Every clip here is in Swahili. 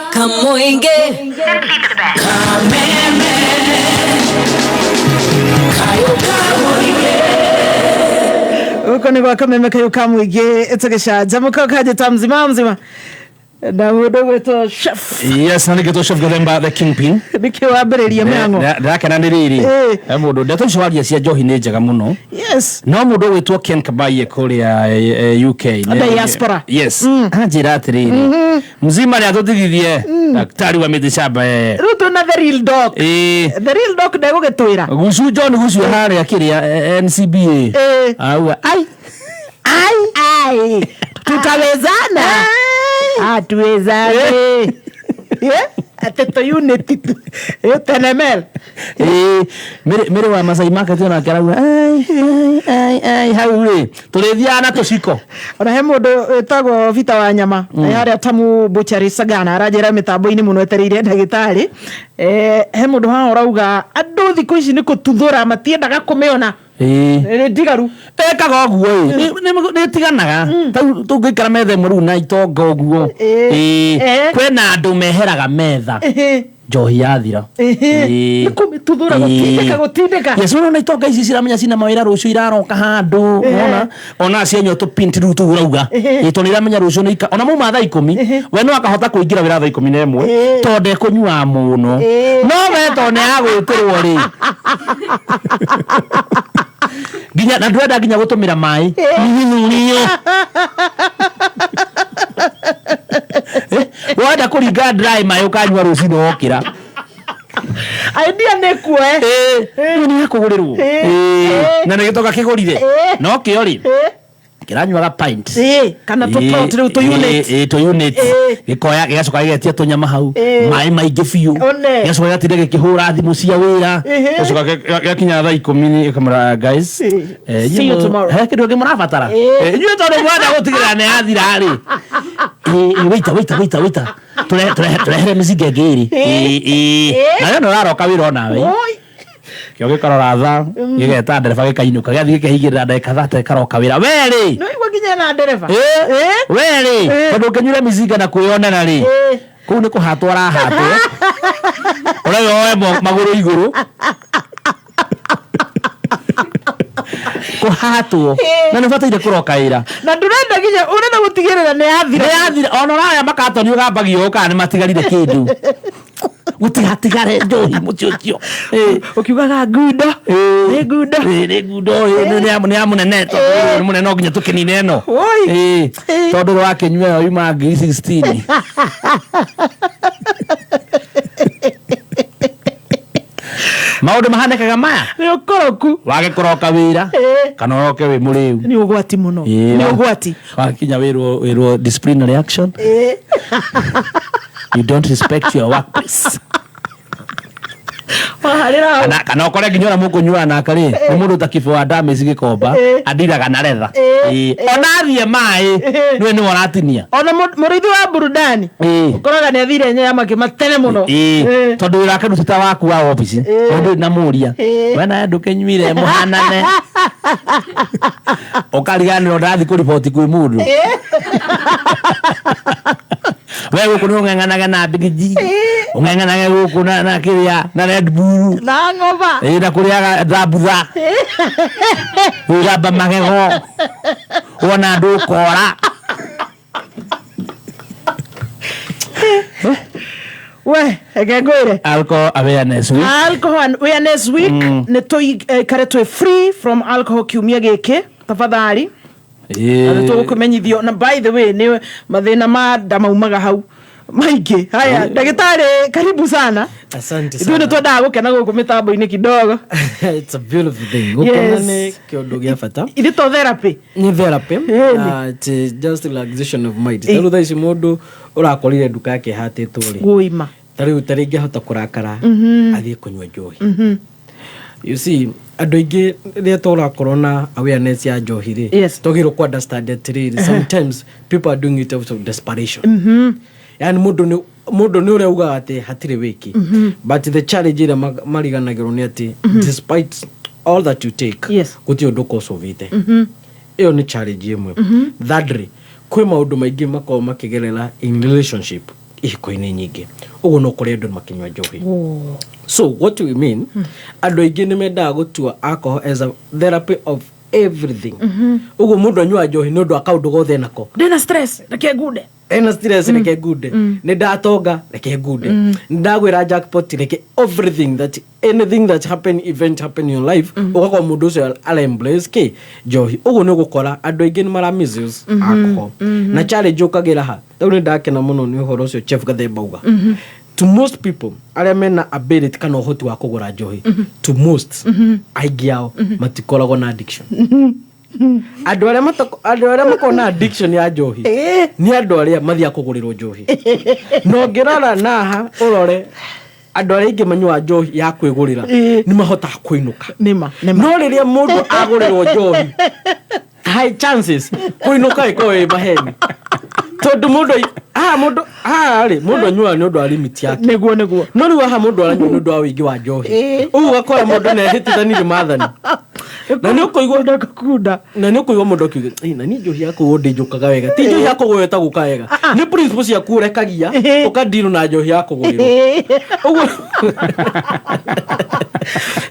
Kamuinge Kameme uko ni kwa Kameme Kayuka Muige etegesha jamuka kaje tamzima mzima na mudogo to chef. Yes, nani geto chef Galemba the Kingpin Nikiwa bereria myango ndake na ndiriri mudo ndeto shwaria cia njohi ne njega muno. Yes, no mudo wetwo Ken Kabaye kuria UK diaspora. Yes, anjira atiriri mzima ni atotithithie daktari wa mitishamba ruto na the real doc. The real doc ndego getwira gucu John gucu hare akiria NCBA au ai tutawezana tuwezane ateto unity tenemel mere wa Masai Market na karagu ai haure tulithiana tuciko ona he mundu etagwo Vita wa nyama hari atamu Butchery Sagana arajera mitambo-ini muno etereire ndagitari he mundu ha urauga andu thiku ici ni kututhura matiendaga kumeona ndigaru ekaga oguo ni tiganaga tungikara metha muru na itonga oguo kwena andu meheraga metha njohi yathira ni kumituthura gutindika yes ona itonga ici ciramenya cina mawira rucio iraroka handu ona cienyo tu pint ru tu urauga ito niramenya rucio ni ona mu matha 10 we no akahota kuingira wira tha 11 tonde kunyua muno no we to ne agwitirwo ri ginya na ndwenda ginya gutumira mai niyo wada kuringa dry mai ukanywa rucino okira idea nekwe ni akugurirwo na nigitoka kigurire no kiori kiranywaga pint kana to unit gikoya gigacoka gigetia tunyama hau mai maingi biu gigacoka gatinde gikihura thimu cia wira gigacoka gakinya tha 10 kamera guys see you tomorrow he kindu ngimurabatara inyuĩ tondu mwenda gutigirira ni athira ri wait turehere mizinga ngiri na no raroka wira onawe kyo gikarora tha gigeta ndereba gikainuka giathi gikihigirira ndeka 30 karoka wira weri no igwa ginya na ndereba weri tondu kenyure mizinga na kuyonera ri kuu ni kuhatwa rahatwo urayo maguru iguru kuhatwo na nibataire kuroka ira na ndurenda ginya urenda gutigirira ni athira ona raya makatoni ugambagio uka ni matigarire kindu gutigatigare njohi mucio ukiugaga ngundo ni ngundo ni amunene to munene no ginya tukinine eno tondu wake nywe yuma 16 maundu mahanekaga maya ni ukoroku wage kuroka wira kana uroke wi muriu ni ugwati muno ni ugwati wakinya wiro disciplinary action you don't respect your workplace kana ukore nginya mukunyua na kari mundu takifu damage gikomba adiraga na retha onathie mai ni waratinia ona murithi wa burudani ukoraga ni athire nyama kimatene muno tondu wira karuta waku wa office tondu na muria wena nduke nyuire muhanane ukariganira ndathi ku report kwi mundu wewe kuno nganganaga na bigiji unganganaga guku na kiria na Red Bull na ngova na kuriaga dabutha uraba magego ona ndukora we egengwire alcohol awareness week ne toy kare to free from alcohol kiumia giki tafadhali to kumenyithio na by the way ni mathina ma ndamaumaga hau maingi haya ndagitari karibu sana asante sana ndio twenda gukena guku mitambo-ini kidogo it's a beautiful thing gukena kiondo gia fata ఇది to therapy ni therapy it's just relaxation of mind tero thaici mundu urakorire nduka yake hatitwo ri guima tari ngehota kurakara athie kunywa njohi you see andu ingi ria tora corona awareness ya njohi ri togiro ku understand it sometimes people are doing it out of desperation yani mundu ni ureuga ati hatire wiki but the challenge ira mariganagiro ni ati despite all that you take guti undu kosovite iyo ni challenge imwe thirdly kwi maundu maingi makao makigerera in relationship ihiko-inĩ nyingĩ ũguo no kũrĩ andũ makinywa njohi. So what we mean, andũ aingĩ nĩ mendaga gũtua alcohol as a therapy of everything. Uguo mundu anyua njohi nĩ ũndũ wa kaũndũ gothe nako. Ndĩna stress reke ngunde. Ena stress reke ngunde. Nĩ ndatonga reke ngunde. Nĩ ndagwĩra jackpot reke everything that anything that event happen in your life ugakorwo mundu ũcio embrace ke njohi. Uguo nĩ gũkora andũ aingĩ nĩ mara misuse alcohol. Na challenge ũkagĩra ha. Rĩu nĩ ndakena mũno nĩ ũhoro ũcio Chef Gathemba uga. To most people arĩa mena ability kana ũhoti wa kũgũra njohi, to most aingĩ ao matikoragwo na addiction. Andũ arĩa makoragwo na addiction ya njohi nĩ andũ arĩa mathiaga kũgũrĩrwo njohi. No ngĩrora naha ũrore andũ arĩa aingĩ manyua njohi ya kwĩgũrĩra nĩ mahotaga kũinũka. No rĩrĩa mũndũ agũrĩrwo njohi, high chances kũinũka ĩkorwo maheni. Tondu mundu anyua ni undu wa limit yake. Niguo no riu aha mundu aranyua ni undu wa wingi wa njohi. Ugu gakora mundu ne hitithanire maathani. Na ni ukuigwa ndakakunda. Na ni ukuigwa mundu akiuga na ni njohi yako ndi njukaga wega. Ti njohi yako gweta guka wega. Ni principle cia kurekagia ukadiru na njohi yako guriro. Ugu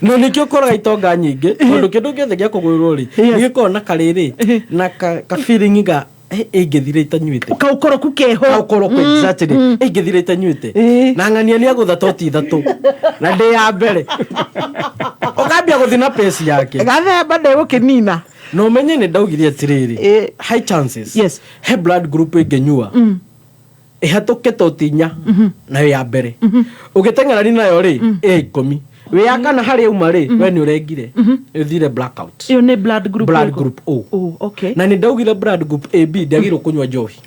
no nikio koraga itonga nyingi tondu kindu giothe gia kuguriro ri giko na kariri na ka feeling ga ingethire itanyuite kaukoroku keho kaukoroku exactly ingethire itanyuite na ngania ni agutha toti ithatu na ndi ya mbere ukambia guthina pesi yake gathemba ndigukinina no umenye ni ndaugire atiriri high chances yes he blood group ingenyua ihatuke totinya na ya mbere ugiteng'era ni nayo ri 10 we yakana hari uma ri we ni urengire uthire blackout iyo ni blood group O. Okay. Na ni ndaugire blood group AB ndagiro kunywa njohi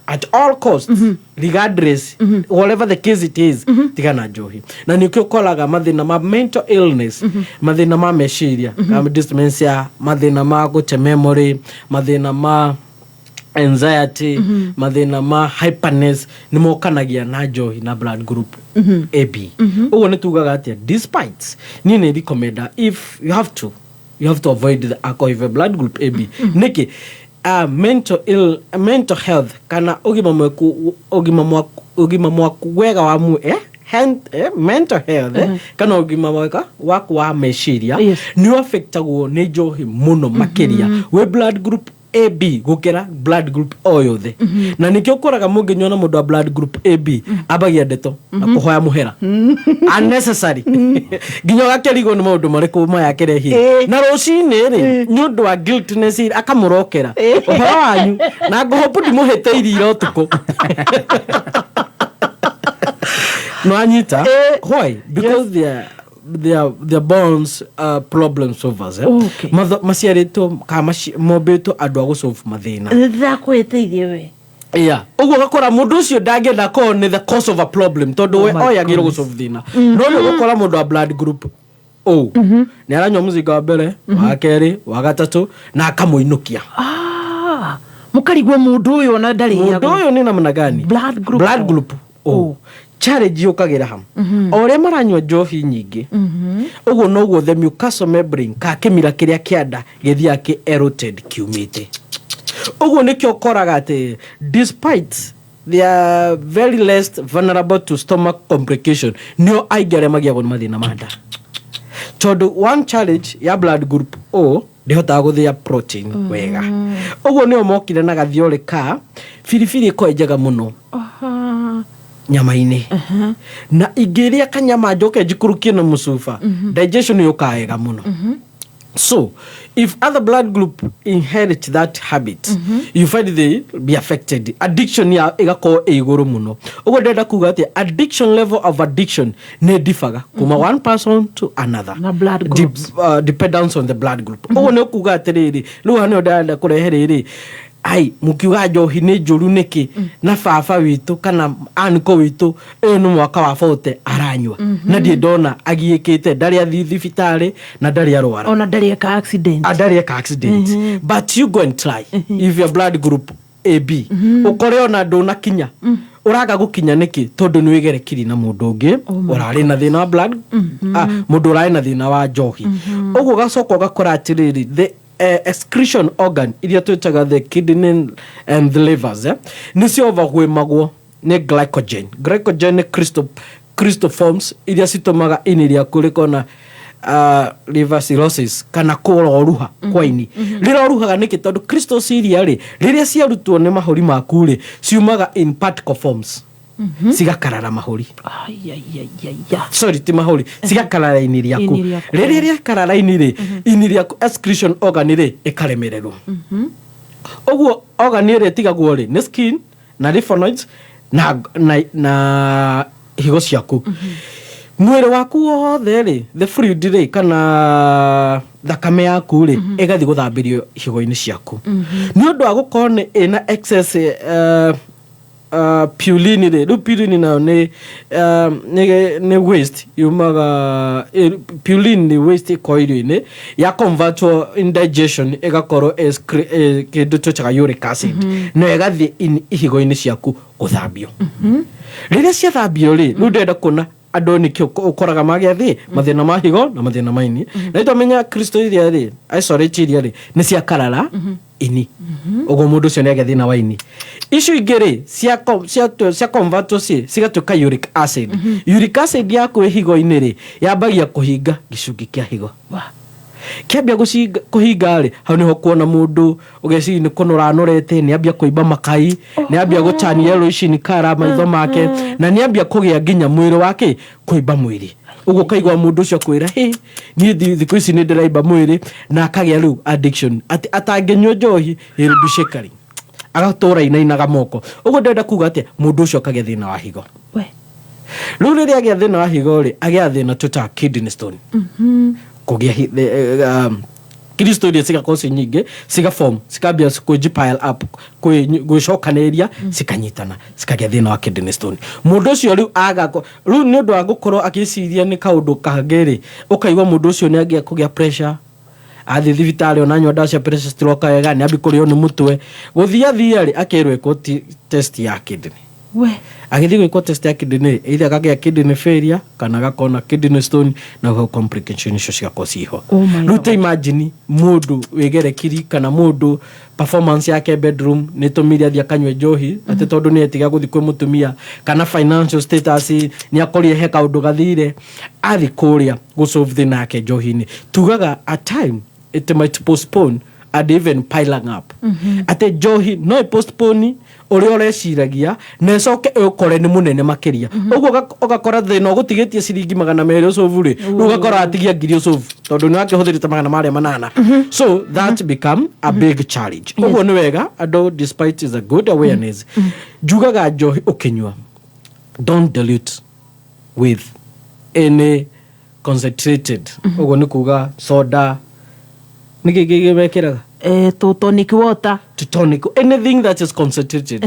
at all costs regardless whatever the case it is tigana njohi. Na nikio kolaga mathina ma mental illness mathina ma meciria dementia mathina ma gute memory mathina ma anxiety mathina ma hyperness ni mokanagia na njohi na blood group AB. Ugo ni tugaga atia despite ni recommend if you have to avoid the alcohol if blood group AB niki mental health kana ogima mwaku wega wa mu mental health kana ogima wega waku wa meciria ni affectagwo ni njohi muno makiria we blood group AB gukira blood group o yothe na nikio koraga munginywa na mundu wa blood group AB abagia ndeto na kuhoya muhera unnecessary ginyo gakerigo ni mundu mariku maya kerehi na rucini ri ni undu wa guiltness akamurokera uhoro wanyu na ngohopu ndimuhete irio tuko no anyita why because their bones problem solvers okay. Maciarĩtwo ka mombĩtwo andũ a gũsolve mathĩna ndakwĩteithie we uguo gakora mundu ucio ndangenda ko ni the cause of a problem tondu we oyagĩrwo gũsolve thĩna no nĩ gũkora mundu wa blood group O nĩ aranyua mũzinga wa mbere wa kerĩ wa gatatũ na akamũinũkia mũkarigwo mundu ũyũ na ndarĩ mundu ũyũ ni namna gani blood group O challenge ukagira ham ore maranywa njohi nyingi uguo noguo the mucosal membrane ka kimira kiria kianda githia ki eroded kiumite uguo nikio koraga ati despite they are very less vulnerable to stomach complication nio aigere magiago ni mathina manda tondu one challenge ya blood group O ndihota guthia protein wega uguo nio mokire na gathiore ka firifiri ko enjaga muno nyama-ini na igeria kanyama njoke njikurukie na musufa digestion yukaega muno so if other blood group inherit that habit you find they be affected addiction ya igako iguru muno ugo ndenda kuga ati addiction level of addiction ne differ kuma one person to another na blood groups dependence on the blood group ugo ne kuga ati riri lu hano ndenda kurehe riri ai mukiuga njohi ni njuru niki na baba witu kana aniko witu no mwaka wa 40 aranywa na ndie ndona agiikite ndari athi thibitari na ndari arwara ona ndari ka accident but you go and try if your blood group AB ukore ona nduna kinya uraga gukinya niki tondu ni wigerekiri na mundu ungi urari na thina wa blood mundu urari na thina wa njohi uguo gacoko gakora atiriri the excretion organ iria twitaga the kidney and the livers nicio ovagwimagwo nĩ glycogen nĩ crystal forms iria citũmaga ini rĩaku rĩkona liver cirrhosis kana kũroruha kwa ini rĩroruhaga nĩkĩ tondũ crystal ciria rĩ rĩrĩa ciarutwo nĩ mahũri maku rĩ ciumaga in particle forms cigakarara mahũri sorry ti mahũri cigakarara ini rĩaku rĩrĩa rĩakarara ini rĩ ini rĩaku excretion organ rĩ ĩkaremererwo ũguo organ ĩrĩa ĩtigagwo rĩ nĩ skin na lymph nodes na higo ciaku mwĩrĩ waku wothe rĩ the fluid rĩ kana thakame yaku rĩ ĩgathiĩ gũthambĩrio higo-inĩ ciaku nĩ ũndũ wa gũkorwo ĩna excess purine rĩ rĩu purine nayo nĩ waste yumaga purine nĩ waste ĩkorwo irio-inĩ ya convertwo indigestion ĩgakorwo kĩndũ tũtaga uric acid no ĩgathiĩ higo-inĩ ciaku gũthambio rĩrĩa ciathambio rĩ rĩu ndĩrenda kuona andũ nĩkĩo ũkoraga magĩa thĩ mathĩna ma higo na mathĩna ma ini na nĩtwamenya kristo iria rĩ isolate iria rĩ nĩ ciakarara ini ũguo mũndũ ũcio nĩagĩa thĩna wa ini icio ingĩ rĩ cia convertwo cigatuĩka uric acid uric acid yaku ĩ higo-inĩ rĩ yambagia kũhinga gĩcungi kĩa higo kĩambia kũhinga rĩ hau nĩho kuona mũndũ ũgeciria nĩ kũnora anorete nĩambia kũimba makai nĩambia gũtani yellowish in color maitho make na nĩambia kũgĩa nginya mwĩrĩ wake kũimba mwĩrĩ ũguo kaigua mũndũ ũcio kwĩra niĩ thikũ ici nĩ ndĩraimba mwĩrĩ na akagĩa rĩu addiction atangĩnyua njohi he'll be shakery agatũra inainaga moko ũguo ndĩrenda kuga atĩa mũndũ ũcio akagĩa thĩna wa higo rĩu rĩrĩa agĩa thĩna wa higo rĩ agĩa thĩna tũtaga kidney stone kũgĩa kristo iria cigakorwo ci nyingĩ cigaform cikambia pile up gwĩcokanĩria cikanyitana cikagĩa thĩna wa kidney stone mũndũ ũcio rĩu rĩu nĩ ũndũ wa gũkorwo agĩciria nĩ kaũndũ kangĩ rĩ ũkaigua mũndũ ũcio nĩ agĩa kũgĩa pressure athiĩ thibitarĩ onanyua ndawa cia pressure stroke wega nĩ ambi kũrĩo nĩ mũtwe gũthia rĩ akerwo ĩkwo test ya kidney agĩthiĩ gwĩkwo test ya kidney either akagĩa kidney failure kana agakona kidney stone na hau complication icio cigakorwo ciho rĩu ta imagine mũndũ wĩgerekiri kana mũndũ performance yake bedroom nĩ tũmire athiĩ akanyue njohi atĩ tondũ nĩ etiga gũthiĩ kwĩ mũtumia kana financial status nĩ akorire he kaũndũ gathire athiĩ kũrĩa gũsolve thĩna yake njohi-inĩ tugaga at time it might postpone and even piling up atĩ njohi no postpone ũrĩa ũreciragia na ĩcoke ũkore nĩ mũnene makĩria ũguo ũgakora thĩna ũgũtigĩtie ciringi 200 ũcovu rĩ rĩu ũgakora atigia ngiri ũcovu tondũ nĩ wakĩhũthĩrĩte 800 so that become a big challenge ũguo nĩ wega andũ despite is a good awareness njugaga njohi ũkĩnyua don't dilute with any concentrated ũguo nĩ kuga soda nĩkĩ gĩgĩkĩraga tonic water anything that is concentrated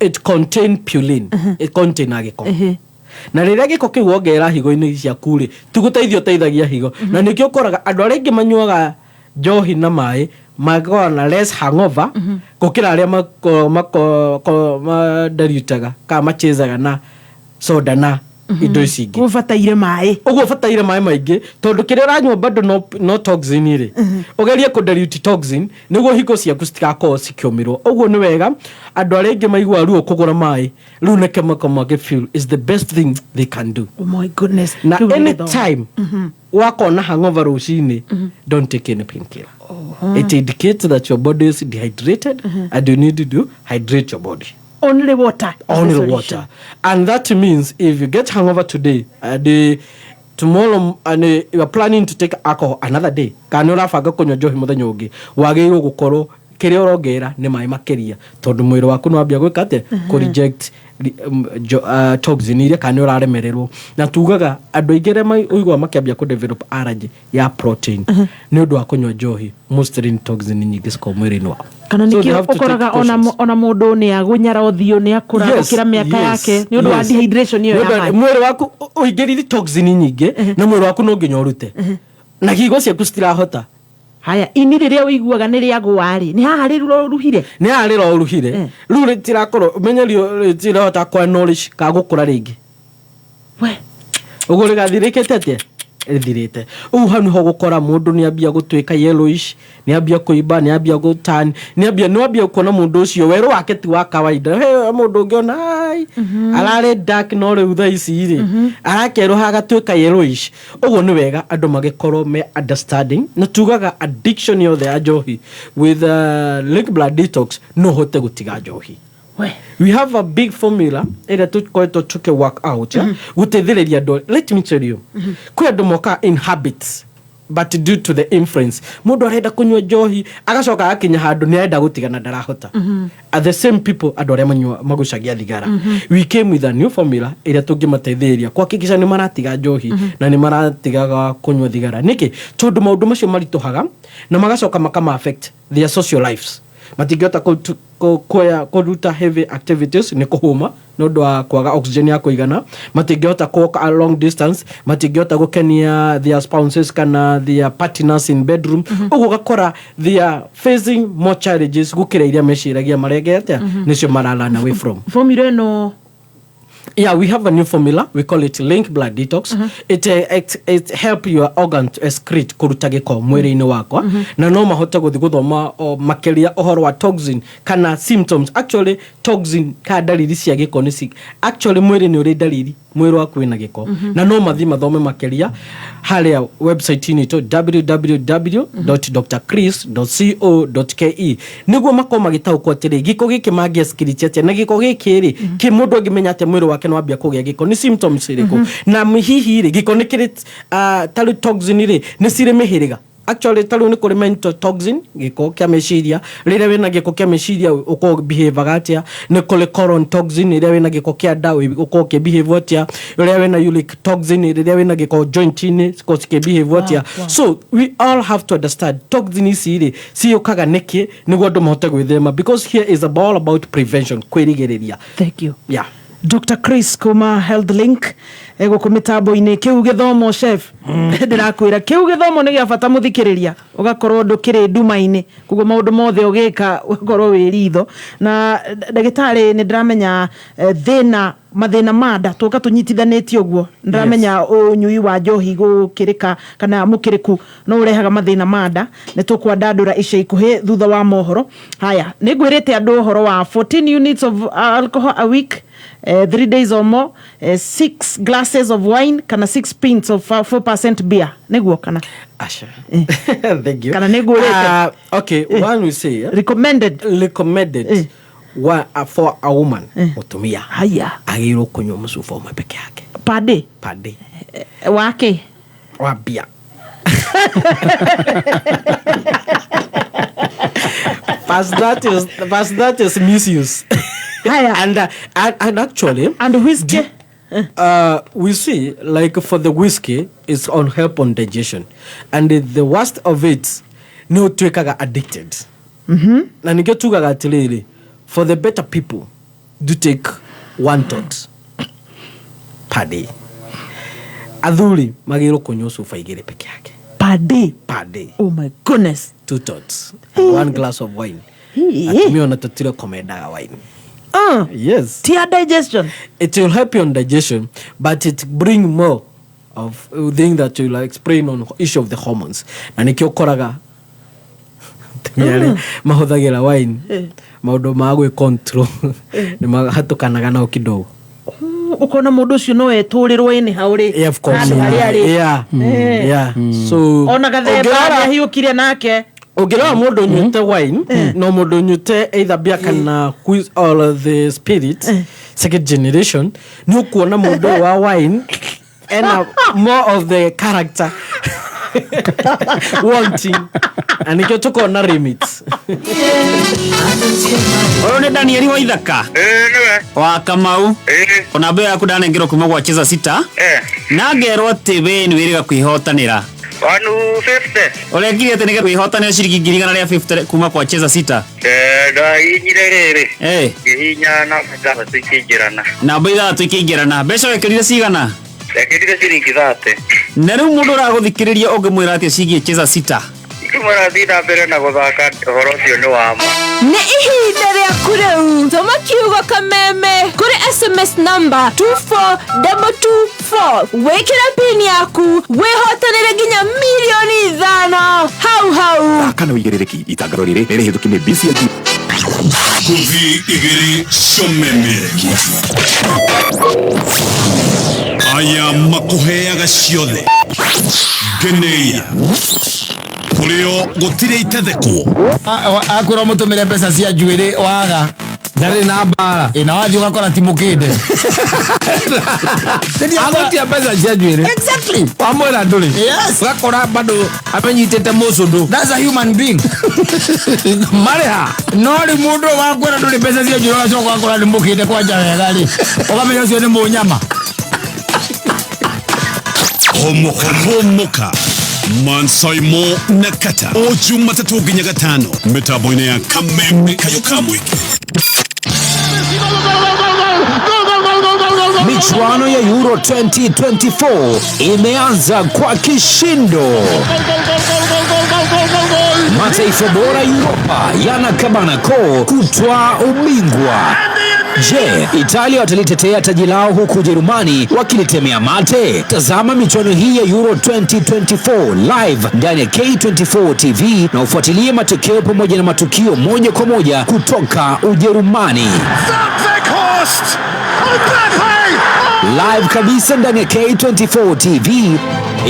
it contain purine it contain agiko na rĩrĩa gĩko kĩu wongerera higo-inĩ ciaku rĩ tugũteithio teithagia higo na nĩkĩo ũkoraga andũ arĩa aingĩ manyuaga njohi na maĩ makoragwo na less hangover gũkĩra arĩa madarutaga kana machezaga na soda na indo ici ingĩ ũbataire maĩ ũguo ũbataire maĩ maingĩ tondũ kĩrĩa ũranyua bado no toxin rĩ ũgerie kũdilute toxin nĩguo higo ciaku citigakorwo cikĩũmĩrwo ũguo nĩ wega andũ arĩa aingĩ maigua ruo kũgũra maĩ rĩu nĩ chemical magĩfeel is the best thing they can do my goodness na anytime wakona hangover rũcinĩ don't take any painkiller it indicates that your body is dehydrated and you need to hydrate your body only water and that means if you get hangover today tomorrow and you are planning to take alcohol another day kana ũrabanga kũnyua njohi mũthenya ũngĩ wagĩrĩirwo gũkorwo kĩrĩa ũrongerera nĩ maĩ makĩria tondũ mwĩrĩ waku nĩ wambia gwĩka atĩ kũ-reject toxin iria kana ũraremererwo na tugaga andũ aingĩ arĩa ũigua makĩambia kũ-develop allergy ya protein nĩ ũndũ wa kũnyua njohi mostly toxin nyingĩ cikorwo mwĩrĩ-inĩ wao kana nĩkĩo ũkoraga ona mũndũ nĩ agũnyara ũthiũ nĩ akũra gũkĩra mĩaka yake nĩ ũndũ wa dehydration ĩyo ya maĩ mwĩrĩ waku ũingĩrire toxin nyingĩ na mwĩrĩ waku no nginya ũrute na higo ciaku citirahota haya ini rĩrĩa ũiguaga nĩ rĩagũa rĩ nĩ haha rĩruhire rĩu rĩtirakorwo menyerio rĩtirahota kwa knowledge ka gũkũra rĩngĩ ũguo rĩgathirĩkĩte atĩa rĩthirĩte ũguo hau nĩho gũkora mũndũ nĩ ambia gũtuĩka yellowish nĩ ambia kũimba nĩ ambia kuona mũndũ ũcio werũ wake ti wa kawaida mũndũ ũngĩona guy arare dark no riu tha ici ri arakerwo hagatwika yellowish uguo ni wega andu magikorwo me understanding na tugaga addiction yothe ya njohi with link blood detox no hote gutiga njohi. We have a big formula ira tukoretwo tuke work out guteithĩrĩria andu. Let me tell you, kwi andu moka in habits but due to the influence mundu arenda kunywa njohi agacoka akinya handu ni arenda gutigana ndarahota. At the same people andu aria magucagia thigara. We came with a new formula ira tungimateithĩrĩria kuhakikisha ni maratiga njohi na ni maratigaga kunywa thigara. Niki tondu maundu macio marituhaga na magacoka makama affect their social lives. Matingĩhota kuruta heavy activities ni kuhuma no ndo kwaga oxygen ya kuigana. Matingĩhota walk a long distance. Matingĩhota gukenia their spouses kana their partners in bedroom. Uguo gakora they are facing more challenges gukira iria meciragia maregete nicio maralana away from. Formula no. Yeah, we have a new formula. We call it Link Blood Detox. It help your organ to excrete kuruta giko mwiri-ini wakwa na no mahote guthi guthoma makeria uhoro wa toxin kana symptoms. Actually toxin ka dalili cia giko ni actually mwiri ni uri dalili mwiri waku wina giko na no mathi mathome makeria haria website ini to www.drchris.co.ke niguo makoma gitauko atiri giko giki magi excrete atia na giko giki ri ki mundu ngimenya ate mwiri wake no ambia kugia giko ni symptoms iriko na hihi ri giko ni kiri talu toxin ri ni sire mehiriga. Actually talu ni kuri mental toxin giko kia meciria rire wina giko kia meciria uko behave gatia ni kuri colon toxin rire wina giko kia dawa uko ke behave atia rire wina uric toxin rire wina giko joint ni ko ke behave atia. So we all have to understand toxin is iri si ukaga neki ni gwa ndo mahote gwithema because here is all about prevention kwirigereria. Thank you. Yeah. Dr. Chris kuma Health Link ego kumitambo-ini kiu githomo chef ndirakwira kiu githomo ni gia bata muthikiriria ugakorwo ndukiri nduma-ini kugo maundu mothe ugika ugakorwo wiritho na ndagitari ni ndiramenya mathina mada tuka tunyitithanĩtie uguo ndiramenya unyui wa njohi gukirika kana mukiriku no urehaga mathina mada ni tukwandandura ica ikuhi thutha wa mohoro. Haya ni ngwirite andu uhoro wa 14 units of alcohol a week, 3 days or more, 6 glasses of wine kana 6 pints of 4% beer niguo kana Asha. Thank you. Kana nigurite okay, one we say recommended for a woman mutumia haya agirwo kunywa mucuba umwe peke yake per day wake wa bia. Past that is misuse. Haya. And actually and whiskey we see like for the whiskey it's on help on digestion and the worst of it no twekaga addicted na nige tugaga atiriri for the better people do take 1 tot per day. Athuri magiro kunywa sufa igire peke yake per day. Oh my goodness. 2 tots and 1 glass of wine. Atumia wanatotira komedaga wine. Yes. Tia digestion. It will help you on digestion, but it bring more of thing that you like explain on issue of the hormones. Na nikiokoraga mahothagira wine maundu ma gwe control ni mahatukanaga nao kidogo. Ukona mundu ucio no eturirwo ini hauri. Yeah, of course. Yeah. So ona gathemba hiukire nake Ogera mundu nyute wine no mundu nyute either beer kana all the spirits second generation ni ukuona mundu wa wine and more of the character wanting and ikyo tuko na limits. Oro ni Danieli wa Ithaka niwe wa Kamau ona be yaku ndanengero kuma gwa cheza sita na ngerwo TV ni wiriga kwihotanira 150 Olegire tene kwihotanira ciringi 250 kuma kwa cheza sita da inyire rere gihinya na mutaba tukigirana na baida tukigirana beca wekirire cigana lekirire ciringi 30 na riu mundu uraguthikiriria ungimwira atia cigie cheza sita kumara thina mbere na guthaka horo cio ni wama ni ihinda ria kureu toma kiugo kameme kuri SMS number 24224 wekira pin yaku wehotanire ginya milioni 5 hau kana wigerereki itangaro riri riri hitũki ni BCG Kuvi igiri shomemerekia. Aya makuheaga ciothe. Geneia. Kurio gutire itatheko. Akura mutumire pesa cia njuiri waga. Ndari na mbara. Ina wathi ugakora timukinde. Agotia pesa cia njuiri. Exactly. Wamwira nduri. Yes. Ugakora bado amenyitete mucundu. That's a human being. Mareha. Nori mundu wakwira nduri pesa cia njuiri ugacoka ugakora timukinde kwanja wega ri. Ugamenya ucio ni munyama. Homoka. Mansaimo Nakata. Oju matatu ginya gatano. Metaboine ya Kameme Kayokamwiki. Michuano ya Euro 2024 imeanza kwa kishindo. Mataifa bora Europa yanakabana koo kutwaa ubingwa. Je, Italia watalitetea taji lao huku Ujerumani wakilitemea mate? Tazama michuano hii ya Euro 2024 live ndani ya K24 TV na ufuatilie matokeo pamoja na matukio moja kwa moja kutoka Ujerumani. Live kabisa ndani ya K24 TV.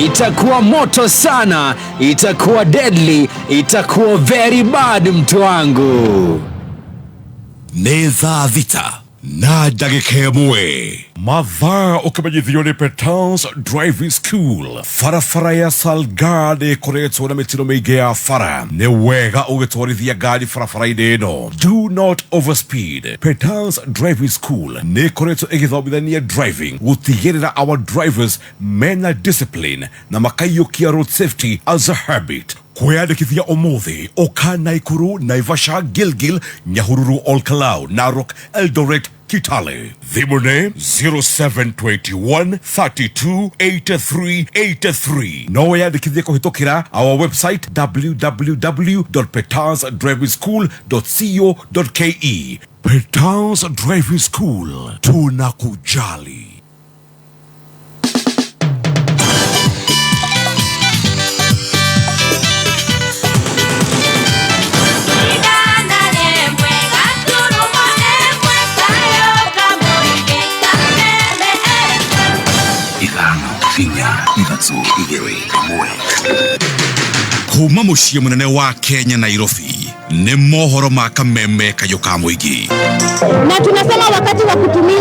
Itakuwa moto sana, itakuwa deadly, itakuwa very bad mtu wangu. Neza vita na dagike mwe mathaa ukimanyithio ni Petans Driving School. Farafara ya Salgade ikoretwo na mitino miingi ya fara. Ni wega ugitwarithia ngari farafara-ini ino. Do not overspeed. Petans Driving School ni ikoretwo igithomithania driving gutigirira our drivers mena discipline na makaiyukia road safety as a habit. Kwiyandikithia umuthi Oka, Naikuru, Naivasha, Gilgil, Nyahururu, Olkalau, Narok, Eldoret, Kitale. Thimune 0721 32 83 83. No wiyandikithie kuhitukira our website www.petansdrivingschool.co.ke. Petans Driving School, tunakujali. Kuma muciĩ munene wa Kenya Nairobi ni mohoro ma Kameme Kayokamwiki. Na tunasema wakati wa kutumiwa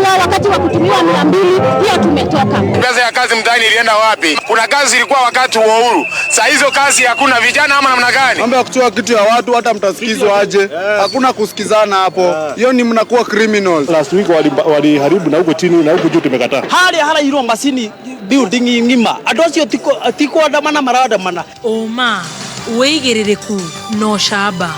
200 hiyo tumetoka. Pesa ya kazi mtaani ilienda wapi? Kuna kazi ilikuwa wakati wa uhuru. Sasa hizo kazi hakuna, vijana ama namna gani? Mambo ya kutoa kitu ya watu hata mtasikizwa aje? Hakuna kusikizana hapo. Hiyo ni mnakuwa criminals. Last week waliharibu na huko chini na huko juu tumekataa. Hala iro masini building ngima. Adocio tiko adamana marada mana. Oma uigirireku no shaba.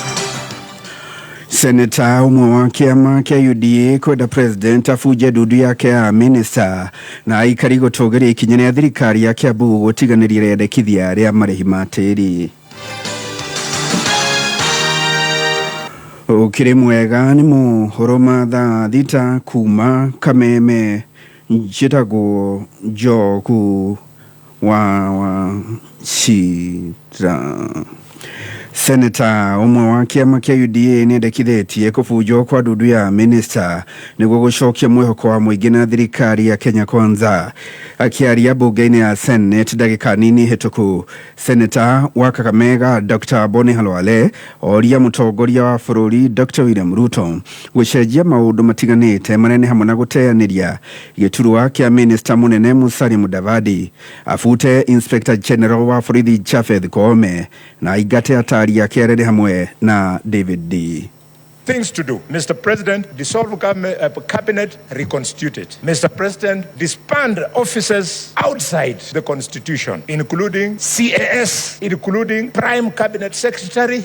Seneta umwe wa kiama kia UDA kwenda president afuje dudu yake ya minister na aikari gutogera ikinyene ya thirikari ya Kiambu gutiganirira yendekithia ria marehi ma tiri. Ukiri mwega ni muhoro ma thaa thita kuma Kameme njitago Njogu wa Shira. Seneta umwe wa kiama kia UDA nendekithitie kubujwo kwa dudu ya minister niguo gucokia mwihoko wa muingi na thirikari ya Kenya Kwanza. Akiaria bunge-ini ya Senate ndagika nini hituku, Seneta wa Kakamega Dr. Boni Halwale oria mutongoria wa bururi Dr. William Ruto gucenjia maundu matiganite manene hamwe na guteaniria giturwa kia minister munene Musalia Mudavadi afute Inspector General wa borithi Japhet Koome na igate atari ya kerere hamwe na David D. Things to do. Mr. President, dissolve cabinet, reconstitute it. Mr. President, disband officers outside the constitution, including CAS, including Prime Cabinet Secretary.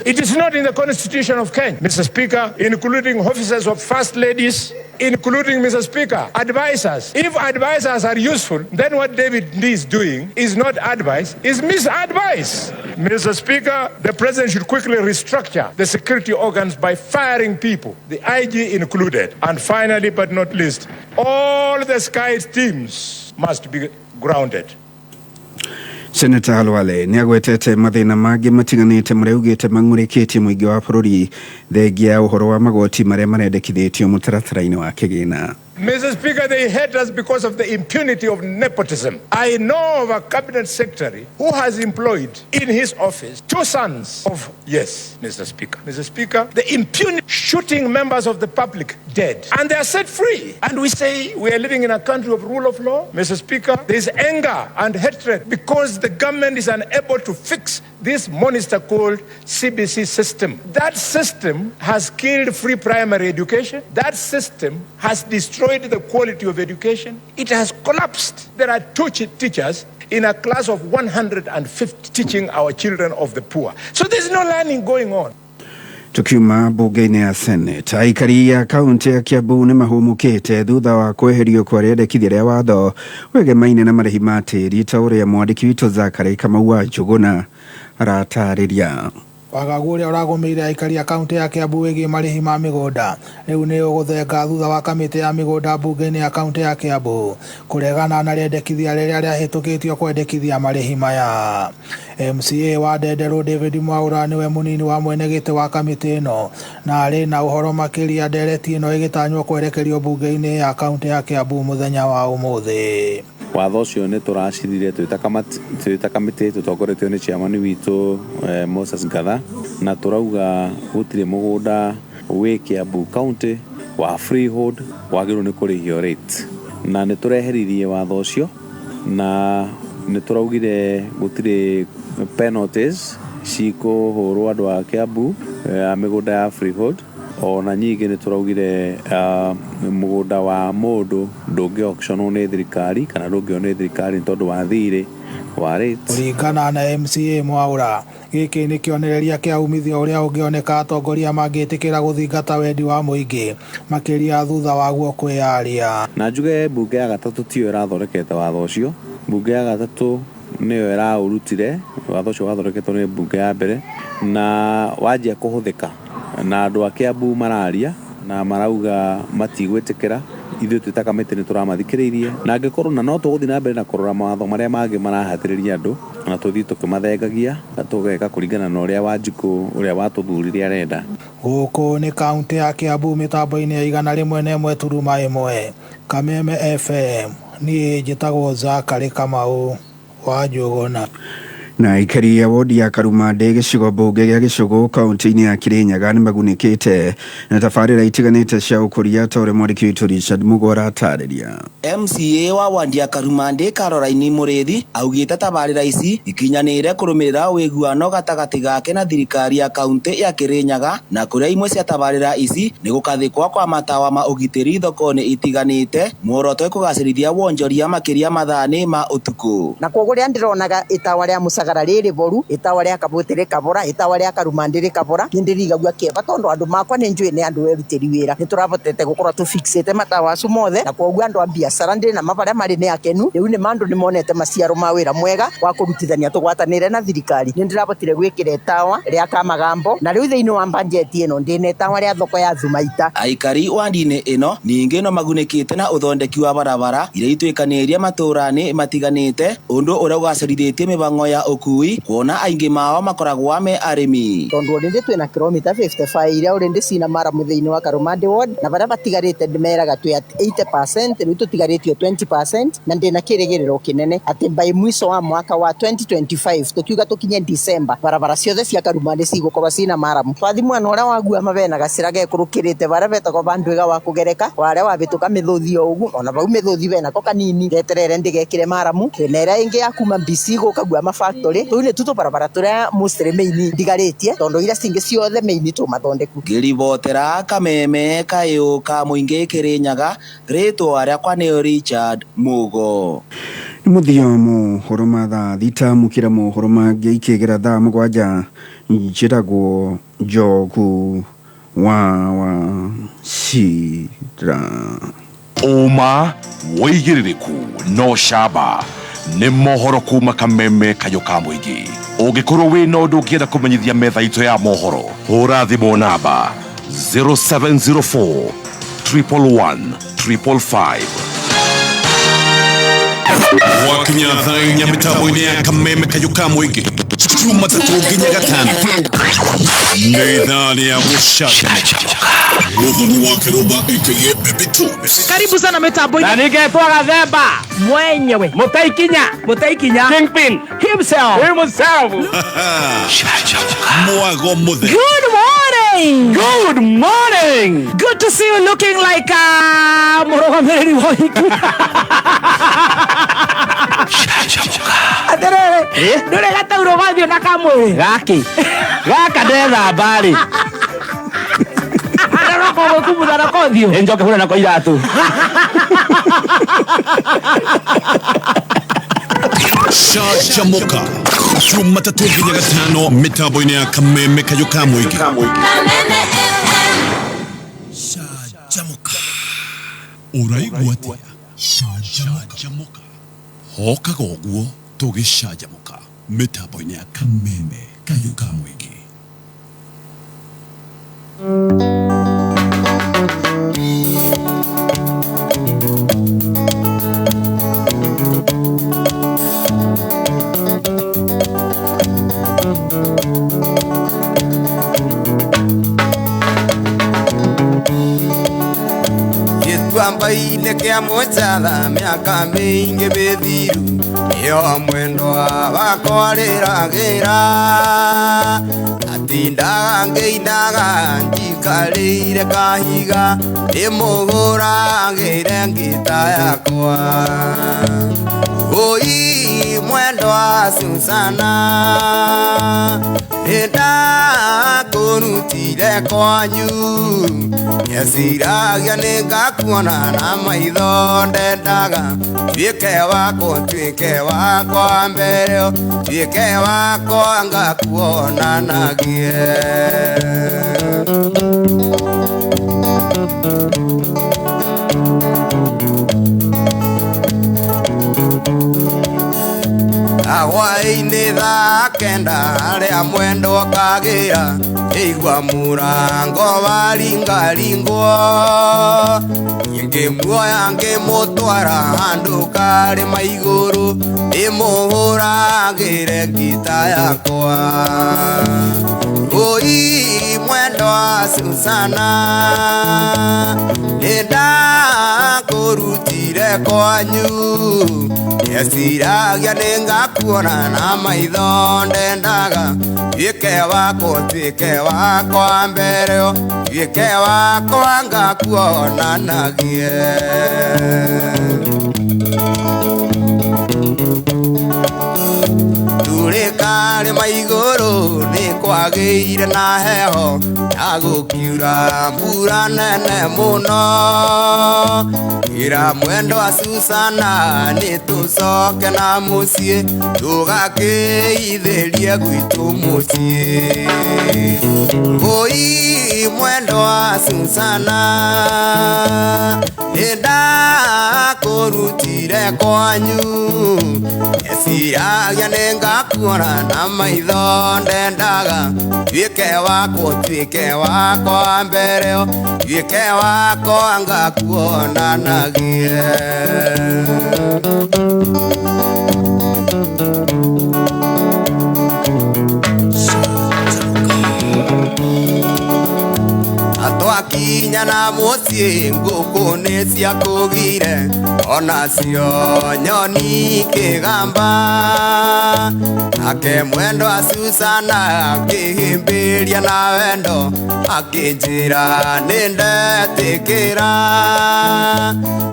It is not in the constitution of Kenya. Mr. Speaker, including officers of first ladies, including, Mr. Speaker, advisors. If advisors are useful, then what David D is doing is not advice, is misadvice. Mr. Speaker, the President should quickly restructure the security organs by firing people, the IG included. And finally, but not least, all the Sky teams must be grounded. Senator Halwale ni agwetete mathina mangĩ matiganĩte marĩa augĩte mang'ũrĩkĩtie mũingĩ wa bũrũri thengia ũhoro wa magoti marĩa marendekithĩtio mũtaratara-inĩ wa kĩgĩna. Mr. Speaker, they hate us because of the impunity of nepotism. I know of a cabinet secretary who has employed in his office 2 sons of, yes, Mr. Speaker. Mr. Speaker, the impunity shooting members of the public dead. And they are set free. And we say we are living in a country of rule of law. Mr. Speaker, there is anger and hatred because the government is unable to fix this monster called CBC system. That system has killed free primary education. That system has destroyed the quality of education. It has collapsed. There are 2 teachers in a class of 150 teaching our children of the poor. So there's no learning going on. Tukiuma bunge-inĩ ya Senate, aikari ya kaunti ya Kiambu nĩ mahũmũkĩte thutha wa kweherio kwa rĩendekithia rĩa watho wegemaine na marĩhi ma tĩri ta ũrĩa mwandĩki witũ Zachary Kamau wa Njũgũna aratarĩria. Wagagu ũrĩa ũragũmĩire aikari ya kaunti ya Kiambu wĩgiĩ marĩhi ma mĩgũnda rĩu nĩ ũgũthenga thutha wa kamĩtĩ ya mĩgũnda bunge-inĩ ya kaunti ya Kiambu kũregana na rĩendekithia rĩrĩa rĩahĩtũkĩtio kwendekithia marĩhi maya. MCA wa Ndenderũ David Mwaũra nĩwe mũnini wa mwene gĩtĩ wa kamĩtĩ ĩno na arĩ na ũhoro makĩria ndereti ĩno ĩgĩtanywo kwerekerio bunge-inĩ ya kaunti ya Kiambu mũthenya wa ũmũthĩ. Watho ũcio nĩ tũracirire twĩta kamĩtĩ tũtongoretio nĩ chairman witũ Moses Ngatha na tũrauga gũtirĩ mũgũnda wĩ Kiambu county wa freehold wagĩrĩirwo nĩ kũrĩhio rate na nĩ tũreheririe watho ũcio na nĩ tũraugire gũtirĩ penalties cikũhũrwo andũ a Kiambu mĩgũnda ya freehold ona nyingĩ nĩ tũraugire mũgũnda wa mũndũ ndũngĩ auctionwo nĩ thirikari kana ndũngĩo nĩ thirikari tondũ wa thirĩ wa rate. Kũringana na MCA Mwaũra gĩkĩ nĩ kĩonereria kĩa umithio ũrĩa ũngĩoneka atongoria mangĩtĩkĩra gũthingata wendi wa mũingĩ makĩria thutha waguo kwĩyaria. Na njuge mbunge ya gatatũ tiyo ĩrathondekete watho ũcio. Mbunge ya gatatũ nĩyo ĩraũrutire watho ũcio wathondeketwo nĩ mbunge ya mbere na wanjia kũhũthĩka na andũ a Kiambu mararia na marauga matigwĩtĩkĩra ithuĩ twĩta kamĩtĩ nĩ tũramathikĩrĩirie na angĩkorwo na no tũgũthiĩ na mbere na kũrora mawatho marĩa mangĩ marahatĩrĩria andũ na tũthiĩ tũkĩmathengagia na tũgeka kũringana na ũrĩa Wanjikũ ũrĩa watũthurire arenda. Gũkũ nĩ kaunti ya Kiambu mĩtambo-inĩ ya 101.1 Kameme FM niĩ njĩtagwo Zachary Kamau wa Njũgũna. Na aikari ya wodi ya Karumande gĩcigo mbunge gĩa Gĩcũgũ kaunti-inĩ ya Kirinyaga nĩ magunĩkĩte na tabarĩra itiganĩte cia ũkũria ta ũrĩa mwandĩki witũ Richard Mugora atarĩria. MCA wa wodi ya Karumande Caroline Mũrĩthi augĩte tabarĩra ici ikinyanĩire kũrũmĩrĩra ũiguano gatagatĩ gake na thirikari ya kaunti ya Kirinyaga na kũrĩa imwe cia tabarĩra ici nĩ gũkathĩkwo kwa matawa ma ũgitĩri thoko-inĩ itiganĩte muoroto kũgacĩrithia wonjoria makĩria mathaa-inĩ ma ũtukũ. Na koguo rĩa ndĩronaga itawa rĩa Musagara rĩrĩ boru itawa rĩa Kabũti rĩkabora itawa rĩa Karumande rĩkabora nĩndĩrigagua kĩeba tondũ andũ makwa nĩ njũĩ nĩ andũ erutĩri wĩra nĩ tũrabotete gũkorwo tũfixĩte matawa acu mothe na koguo andũ a biacara ndĩ na mabarĩa marĩ nĩ akenu rĩu nĩ mandũ nĩ monete maciaro ma wĩra mwega wa kũrutithania tũgwatanĩre na thirikari nĩ ndĩrabotire gwĩkĩra itawa rĩa Kamagambo na rĩu thĩinĩ wa banjeti ĩno ndĩ na itawa rĩa thoko ya Thumaita. Aikari wandi-inĩ ĩno ningĩ no magunĩkĩte na ũthondeki wa barabara iria ituĩkanĩirie matũũra-inĩ matiganĩte ũndũ ũrĩa ũgacĩrithĩtie mĩbango ya ũkui kuona aingĩ mao makoragwo me arĩmi tondũ rĩndĩ twĩna kilomita 55 iria rĩndĩ cina Maramu thĩinĩ wa Karumande ward na barĩa batigarĩte ndĩmeraga twĩ 80% rĩu tũtigarĩtio 20% na ndĩna kĩrĩgĩrĩro kĩnene atĩ by mwiso wa mwaka wa 2025 tũkiuga tũkinye December barabara ciothe cia Karumande cigũkorwo cina Maramu. Twathi mwana ũrĩa wagua mabena gacĩra gekũrũkĩrĩte barĩa betagwo bandwĩga wa kũgereka warĩa wabĩtũka mĩthũthi o ũguo ona bau mĩthũthi benako kanini geterere ndĩgekĩre Maramu twĩna ĩrĩa ĩngĩ ya kuma BC gũkagua mafactory tũu nĩ tuto barabara tũrĩa mostly main ndigarĩtie tondũ iria cingĩ ciothe main tũmathondeku. Ngĩribotera Kameme kayũ ka mũingĩ Kirinyaga rĩtwa rĩakwa nĩ Richard Mugo. Nĩ mũthia mohoro ma thaa thita mũkĩra mohoro mangĩ ikĩgera thaa mũgwanja njĩtagwo Njogu wa Cira. Ũma wĩigĩrĩrĩku no camba nĩ mohoro kuma Kameme kayũ ka mũingĩ. Ũngĩkorwo wĩna ũndũ ũngĩenda kũmenyithia metha itũ ya mohoro hũra thimũ namba 0704 111 555. wakinya thainya mitambo-ini ya kameme kayuka mwingi chuma tatu nginya gatano nĩ ya gũcanjamũka mũthoni wa kĩrũmba aka Bebeto. Karibu sana mitambo-ini. Na ningetwa Gathemba mwenyewe Mutaikinya Kingpin himself. Mwago muthe. Good morning. Good to see you looking like Morogameri Woiku. Atere, ndure gatauro gathio na kamwe. Gaka ndetha mbari. Araroko kumutha na kothio. Njoke huna na koiratu. Canjamũka Jumatatu nginya gatano mitambo-ini ya kameme kayuka mwingi. Canjamũka ũraigua atĩa? Canjamũka hokaga ũguo tũgĩcanjamũka mitambo-ini ya kameme kayuka mwingi. Gĩtuamba-inĩ kĩa Mũchatha mĩaka mĩingĩ mĩthiru nĩyo mwendwa wakwa rĩragĩra atindaga ngĩinaga njikarĩire kahiga ndĩmũhũragĩre ngita yakwa oi mwendwa Susana ndakũrutire kwanyu Nyeciragia nĩngakuona na maitho ndendaga tuĩke wakwa mbere tuĩke wakwa ngakuonanagie Hwaĩ-inĩ thaa kenda harĩa mwendwa kagĩra ĩigua mũrango waringaringwo ngĩmuoya ngĩmũtwara handũ karĩma igũrũ ndĩmũhũragĩre ngita yakwa oi mwendwa Susana nĩndakũrutire kwanyu Nyeciragia nĩngakuona na maitho ndendaga tuĩke wakwa mbere tuĩke wakwa ngakuonanagie karĩma igũrũ nĩ kwagĩire na heho ya gũkiura mbura nene mũno ĩra mwendwa Susana nĩ tũcoke na mũciĩ tũgakĩithĩrie gwitũ mũciĩ oi mwendwa Susana nĩndakũrutire kwanyu Nyeciragia nĩngakuona na maitho ndendaga tuĩke wakwa mbere tuĩke wakwa ngakuonanagie Atwakinya na mũciĩ ngũkũ nĩ ciakũgire onacio nyoni kĩgamba nake mwendwa Susana akĩhĩmbĩria na wendo akĩnjĩra nĩndetĩkĩra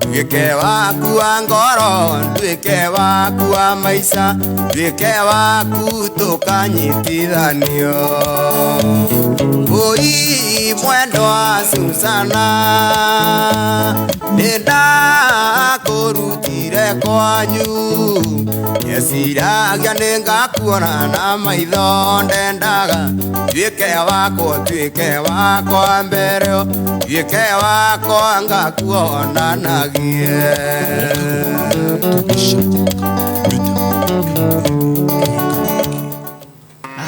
tuĩke waku wa ngoro tuĩke waku wa maica tuĩke waku tũkanyitithanio oi mwendwa Susana nĩndakũrutire kwanyu Nyeciragia nĩngakuona na maitho ndendaga tuĩke wakwa mbere tuĩke wakwa ngakuonanagie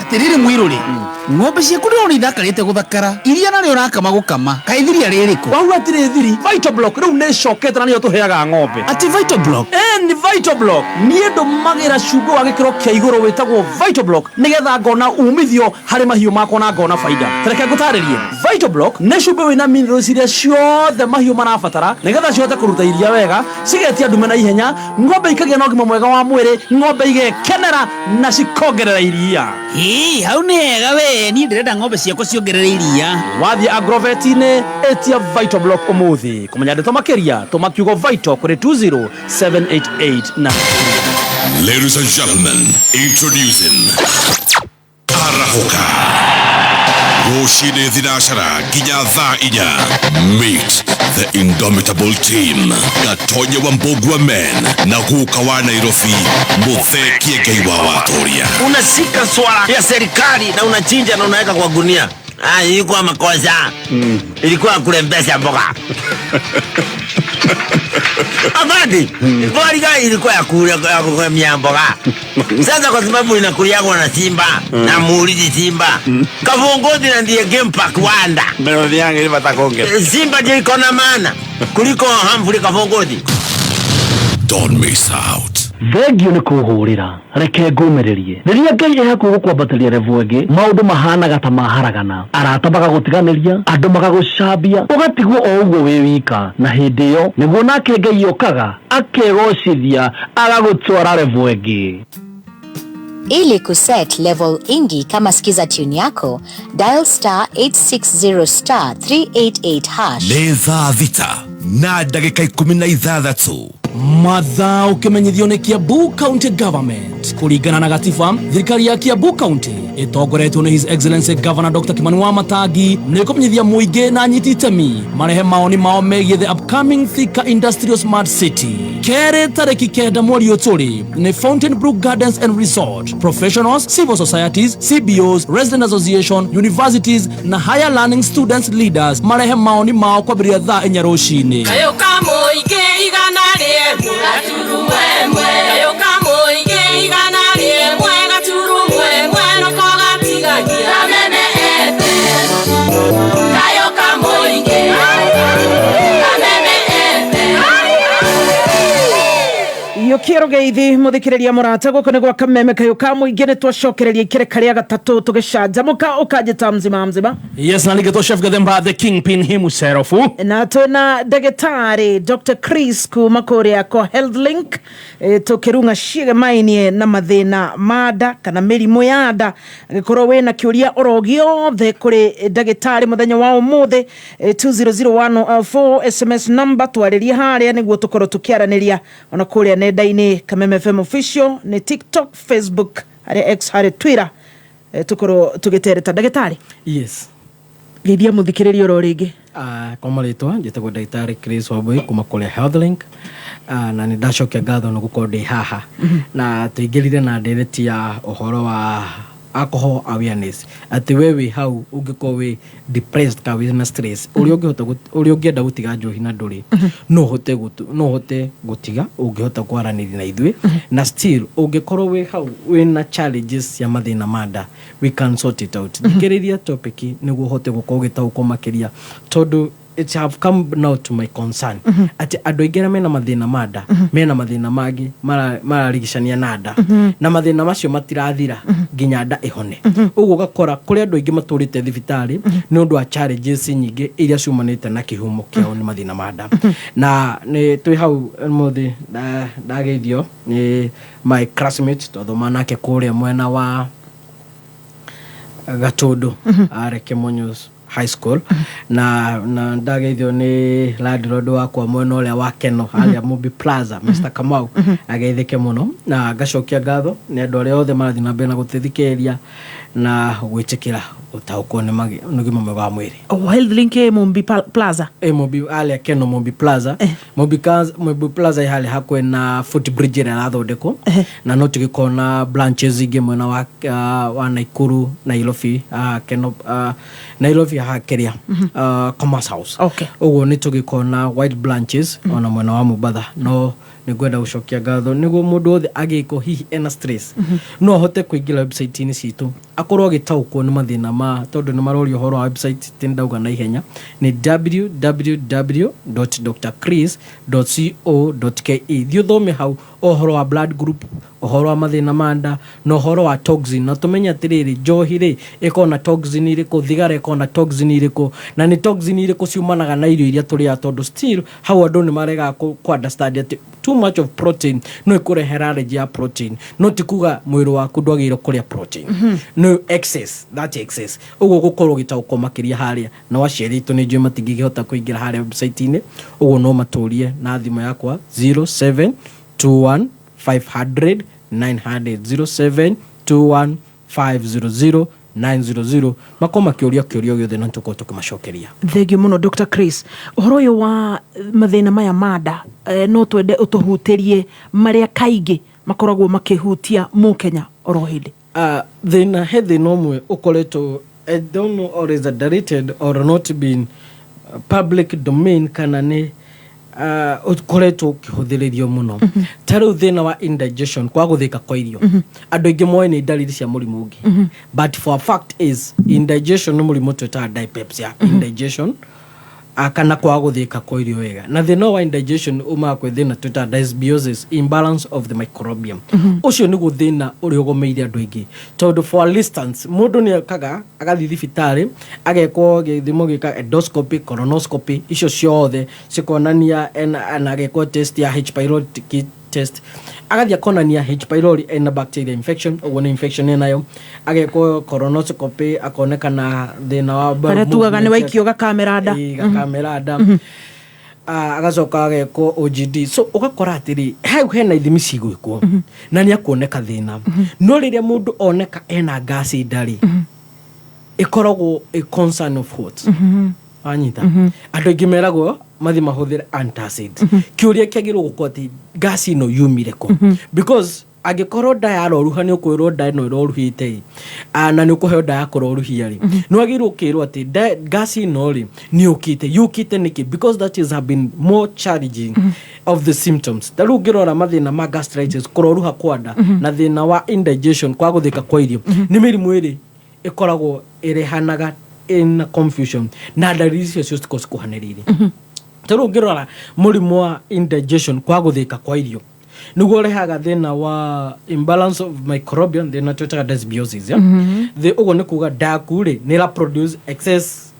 atiriri mwiruri ng'ombe ciaku nĩ ũrĩ ithakarĩte gũthakara iria narĩo rakama gũkama kaithiria rĩrĩkũ wauga atĩrĩ thiri Vitoblock rĩu nĩ cokete na nĩyo tũheaga ng'ombe ati Vitoblock ni Vitoblock niĩ ndũmagĩra cumbĩ wa gĩkĩro kĩa igũrũ wĩtagwo Vitoblock nĩgetha ngona umithio harĩ mahiũ makwa na ngona faida tereke ngũtarĩrie Vitoblock nĩ cumbĩ wĩna minerals iria ciothe mahiũ marabatara nĩgetha cihote kũruta iria wega cigetia ndume na ihenya ng'ombe ikagĩa na ũgima mwega wa mwĩrĩ ng'ombe igekenera na cikongerera iria hau nĩ hega we niĩ ndĩrenda ng'ombe ciakwa ciongerere iria wathiĩ Agrovet-inĩ etia Vitoblock ũmũthĩ kũmenya ndeto makĩria tũma kiugo Vito kũrĩ 20788 na Ladies and gentlemen, introducing Arahoka. Roshine Dinashara, Ginya Tha Inya. Meet the indomitable team. Gatonya Wambogwa Men, Naguka wa Nairobi, Mutheki Geiwa Watoria. Unashika swala ya serikali na unachinja na unaweka kwa gunia. Ilikuwa makosa. Ilikuwa kulembesha mboga. Amadi, mboga ilikuwa ya kulemea mboga. Sasa kwa sababu inakuliagwa na simba na muulizi simba. Kavongozi na ndiye game park Wanda. Melodi yangu ili patakonge. Simba je iko na maana kuliko Humphrey Kavongozi. Don't miss out. Thengio nĩ kũhũrĩra reke ngũmĩrĩrie rĩrĩa Ngai e hakuhĩ gũkwambatĩria revu ĩngĩ maũndũ mahanaga ta maharagana arata magagũtiganĩria andũ magagũcambia ũgatigwo o ũguo wĩ wika na hĩndĩ ĩyo nĩguo nake Ngai okaga akegocithia agagũtwara revu ĩngĩ. Ili kuset level ingi kama skiza tune yako, dial star 860 star 388 hash. Neza vita na ndagĩka 16 mathaa ũkĩmenyithio nĩ Kiambu County Government kũringana na gatiba thirikari ya Kiambu County ĩtongoretio nĩ His Excellency Governor Dr. Kimani Wamatangi nĩ kũmenyithia mũingĩ na anyiti itemi marehe maoni mao megiĩ the upcoming Thika Industrial Smart City. Kerĩ tarĩki 9 mweri ũyũ tũrĩ nĩ Fountain Brook Gardens and Resort, professionals, civil societies, CBOs, resident association, universities na higher learning students leaders marehe maoni mao kwambĩrĩria thaa 4 rũcinĩ. Kayoka mũingĩ igana rĩmwe gaturu mwemwe kayoka mũingĩ igana rĩmwe gaturu mwemwe noko gatigagia kameme ete kayoka mũingĩ kameme ete iyo kĩero geithi mũthikĩrĩria mũrata gũkũ nĩ gwa kameme kayoka mũingĩ nĩ twacokereria ikereka rĩa gatatũ tũgĩcanjamũka ũkanjĩta mzima. Yes, na ligeto chef Gademba the kingpin himself. Na tuna ndagĩtarĩ Dr. Chris kuma kũrĩa ko Health Link tũkĩrunga ciĩgemainie na mathĩna mada kana mĩrimũ ya nda angĩkorwo wĩna kĩũria oro gĩothe kũrĩ ndagĩtarĩ mũthenya wa ũmũthĩ 200104 SMS number twarĩrie harĩa nĩguo tũkorwo tũkĩaranĩria ona kũrĩa nenda-inĩ Kameme FM official ni TikTok, Facebook, harĩ X, harĩ Twitter tukorwo tũgĩtereta ndagĩtarĩ. Yes. Geithia mũthikĩrĩria oro rĩngĩ. Kwa marĩtwa njĩtagwo ndagĩtarĩ Chris Wambui kuma kũrĩa Health Link na nĩ ndacokia ngatho nĩ gũkorwo ndĩ haha na tũingĩrire na ndereti ya ũhoro wa alcohol awareness atĩ we wĩ hau ũngĩkorwo wĩ depressed ka wĩna stress ũrĩa ũngĩenda gũtiga njohi na ndũrĩ no hote gũtiga ũngĩhota kwaranĩria na ithuĩ na still ũngĩkorwo wĩ hau wĩna challenges ya mathĩna manda we can sort it out. Thikĩrĩria topic nĩguo hote gũkorwo ũgĩtaũkwo makĩria tondũ it have come now to my concern ati andũ aingĩ mena mathĩna manda mena mathĩna mangĩ mararigicania na nda na mathĩna macio matirathira nginya nda ihone ũguo gakora kũrĩ andũ aingĩ matũrĩte thibitarĩ nĩ ũndũ wa challenges nyingĩ iria ciumanĩte na kĩhumo kĩao nĩ mathĩna manda na nĩ twĩ hau mũthĩ ndageithio nĩ my classmate twathoma nake kũrĩa mwena wa Gatũndũ Areke Munyos High School na ndageithio ni landlord wakwa mwena ũrĩa wa Keno harĩa Mobi Plaza Mr. Kamau ageithĩke mũno na ngacokia ngatho nĩ andũ arĩa othe marathiĩ na mbere na gũteithĩkĩria na gwĩtĩkĩra ũtaũkwo nĩ ũgima mwega wa mwĩrĩ. Health Link Mobi Plaza Mobi alĩa Keno Mobi Plaza Mobi Plaza hali hakuhĩ na footbridge ĩrĩa ĩrathondekwo na no tũgĩkorwo na branches ingĩ mwena wa Naikuru Nairobi Keno Nairobi hakeria Commerce House. Ũguo nĩ tũgĩkorwo na white branches ona mwena wa Mombasa no nĩngwenda gũcokia ngatho nĩguo mũndũ wothe agĩko hihi ena stress no ahote kũingĩra website-inĩ citũ akorwo agitaukwo nĩ mathĩna ma tondũ nĩ marorio horo wa website tindauga na ihenya ni www.drchris.co.ke thiĩ thome hau ohoro wa blood group, ohoro wa mathĩna ma nda na ohoro wa toxin, na tũmenye atĩrĩrĩ njohi rĩ ĩkorwo na toxin irĩkũ, thigara ĩkorwo na toxin irĩkũ, na nĩ toxin irĩkũ ciumanaga na irio iria tũrĩaga, tondũ still hau andũ nĩ maregaga ku understand atĩ too much of protein no ĩkũrehera allergy ya protein, no ti kuga mwĩrĩ waku ndwagĩrĩirwo kũrĩa protein. No excess, that excess ũguo gũkorwo gĩtaũkwo makĩria harĩa, na waciari aitũ nĩ njũĩ matingĩhota kũingĩra harĩa website-inĩ, ũguo no matũrie na thimũ yakwa 0721 500 900 0721 500 makoma kĩũria gĩothe na tũkorwo tũkĩmacokeria. Thengiũ mũno Dr. Chris. Ũhoro ũyũ wa mathĩna maya ma nda no twende ũtũhutĩrie marĩa kaingĩ makoragwo makĩhutia Mũkenya oro hĩndĩ. Thĩna he thĩna ũmwe ũkoretwo I don't know or is underrated or not been public domain kana nĩ ukoretwo ukihũthĩrĩrio mũno. Ta rĩu thĩna wa indigestion, kwa gũthĩka kwa irio. Andũ aingĩ moe nĩ ndariri cia mũrimũ ũngĩ, but for a fact is indigestion nĩ mũrimũ twĩtaga dyspepsia indigestion, kana kwa gũthĩka kwa irio wega. Na thĩna wa indigestion umaga kwĩ thĩna twĩtaga dysbiosis, imbalance of the microbiome. Ũcio nĩguo thĩna ũrĩa ũgomeire andũ aingĩ, tondũ for instance mũndũ nĩ akaga agathiĩ thibitarĩ agekwo gĩthimo gĩka endoscopy, colonoscopy, icio ciothe cikonania na agekwo test ya H pylori test, agathia konania H pylori ena bacteria infection, ũguo nĩ infection enayo, agekwo colonoscopy akonekana thĩna wa bara tugaga nĩ waikio gakamera nda, gakamera nda, agacoka agekwo OGD. So ũgakora atĩrĩ hau hena ithimi cigwĩkwo na nĩ akuoneka thĩna, no rĩrĩa mũndũ oneka ena gasi ndarĩ ĩkoragwo a concern of what anyita andũ aingĩ meragwo mathi mahũthĩre antacid. Kĩũria kĩagĩrĩirwo gũkorwo atĩ gasi ĩno yumire kũ, because angĩkorwo nda yaroruha nĩ ũkwĩrwo nda ĩno ĩroruhĩte na nĩ ũkũheo nda ya kũroruhia rĩ, nĩ wagĩrĩirwo ũkĩrwo atĩ gasi ĩno rĩ nĩ yũkĩte nĩkĩ, because that is have been more challenging of the symptoms. Ta rĩu ngĩrora mathĩna ma gastritis, kũroruha kwa nda na thĩna wa indigestion, kwa gũthĩka kwa irio, nĩ mĩrimũ ĩrĩ ĩkoragwo ĩrehanaga in confusion na ndariri icio ciothe cikuhanĩrĩire. Ta rĩu ngĩrora mũrimũ wa indigestion, kwa gũthĩka kwa irio, nĩguo ũrehaga thĩna wa imbalance of microbiome, thĩna twĩtaga dysbiosis. Ũguo nĩ kuga ndaku rĩ nĩ produce excess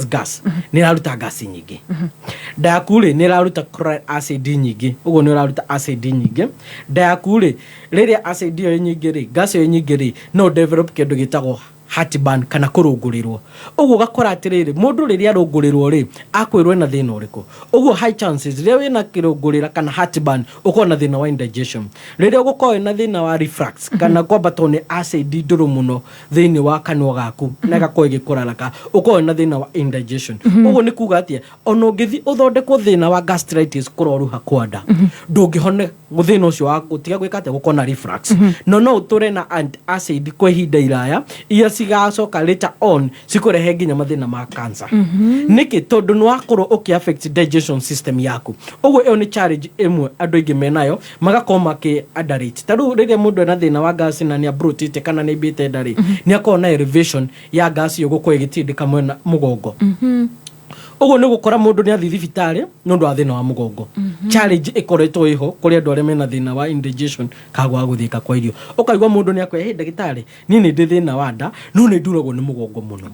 gas, nĩ ĩraruta gas nyingĩ. Ndaku rĩ nĩ ĩraruta chloric acid nyingĩ, ũguo nĩ ĩraruta acid nyingĩ. Ndaku rĩ rĩrĩa acid ĩyo nyingĩ rĩ, gas ĩyo nyingĩ rĩ, no develop kĩndũ gĩtagwo heartburn kana kũrũngũrĩrwo. Ũguo gakora atĩrĩrĩ mũndũ rĩrĩa arũngũrĩrwo rĩ akwĩrwo ena thĩna ũrĩkũ. Ũguo high chances rĩrĩa wĩna kĩrũngũrĩra kana heartburn ũkorwo na thĩna wa indigestion. Rĩrĩa ũgũkorwo na thĩna wa reflux kana kwambatwo nĩ acid ndũrũ mũno thĩinĩ wa kanua gaku na gakorwo ĩgĩkũraraka, ũkorwo na thĩna wa indigestion. Ũguo nĩ kuga atĩa ona ũngĩthiĩ ũthondekwo thĩna wa gastritis, kũroruha kwa nda, ndũngĩhone thĩna ũcio wa gũtiga gwĩka atĩa gũkorwo na reflux. No ũtũre na antacid kwa ihinda iraya iria cigacoka later on cikũrehe nginya mathĩna ma cancer. Nĩkĩ? Tondũ nĩ wakorwo ũkĩ-affect digestion system yaku. Ũguo ĩyo nĩ challenge ĩmwe andũ aingĩ menayo magakorwo makĩ-underrate. Ta rĩu rĩrĩa mũndũ ena thĩna wa gas na nĩ abrutĩte kana nĩ mbĩte ndarĩ, nĩ akorwo na elevation ya gas ĩyo gũkorwo ĩgĩtindĩka mwena mũgongo. Ũguo nĩ gũkora mũndũ nĩ athiĩ thibitarĩ nĩ ũndũ wa thĩna wa mũgongo. Challenge ĩkoretwo ĩho kũrĩ andũ arĩa mena thĩna wa indigestion kana wa gũthĩka kwa irio. Ũkaigua mũndũ nĩ akwĩra ndagĩtarĩ niĩ nĩ ndĩ thĩna wa nda no nĩ nduragwo nĩ mũgongo mũno.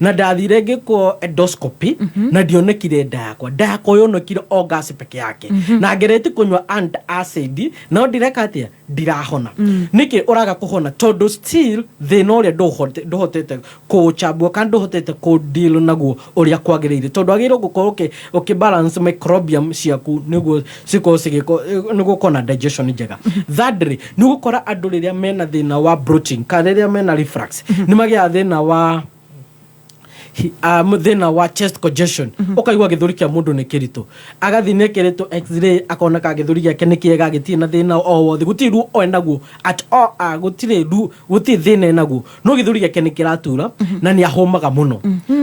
Na ndathire ngĩkwo endoscopy na ndionekire nda yakwa yonekire o gas peke yake, na ngereti kũnyua antacid no ndireka atĩa ndirahona. Nĩkĩ ũraga kũhona? Tondũ still thĩna ũrĩa ndũhotete kũũchambua kana ndũhotete kũ-deal naguo ũrĩa kwagĩrĩire, tondũ agĩrĩirwo gũkorwo ũkĩ-balance microbiome ciaku nĩguo cikorwo nĩguo ũkorwo na digestion njega. Thirdly, nĩ gũkora andũ rĩrĩa mena thĩna wa bloating kana rĩrĩa mena reflux nĩ magĩaga thĩna wa chest congestion. Ũkaigua gĩthũri kĩa mũndũ nĩ kĩritũ, agathiĩ nĩ kĩrĩtũ x-ray akoneka gĩthũri gĩake nĩ kĩega gĩtirĩ na thĩna o wothe, gũtirĩ ruo o enaguo at all, gũtirĩ thĩna enaguo, no gĩthũri gĩake nĩ kĩratura na nĩ ahũmaga mũno.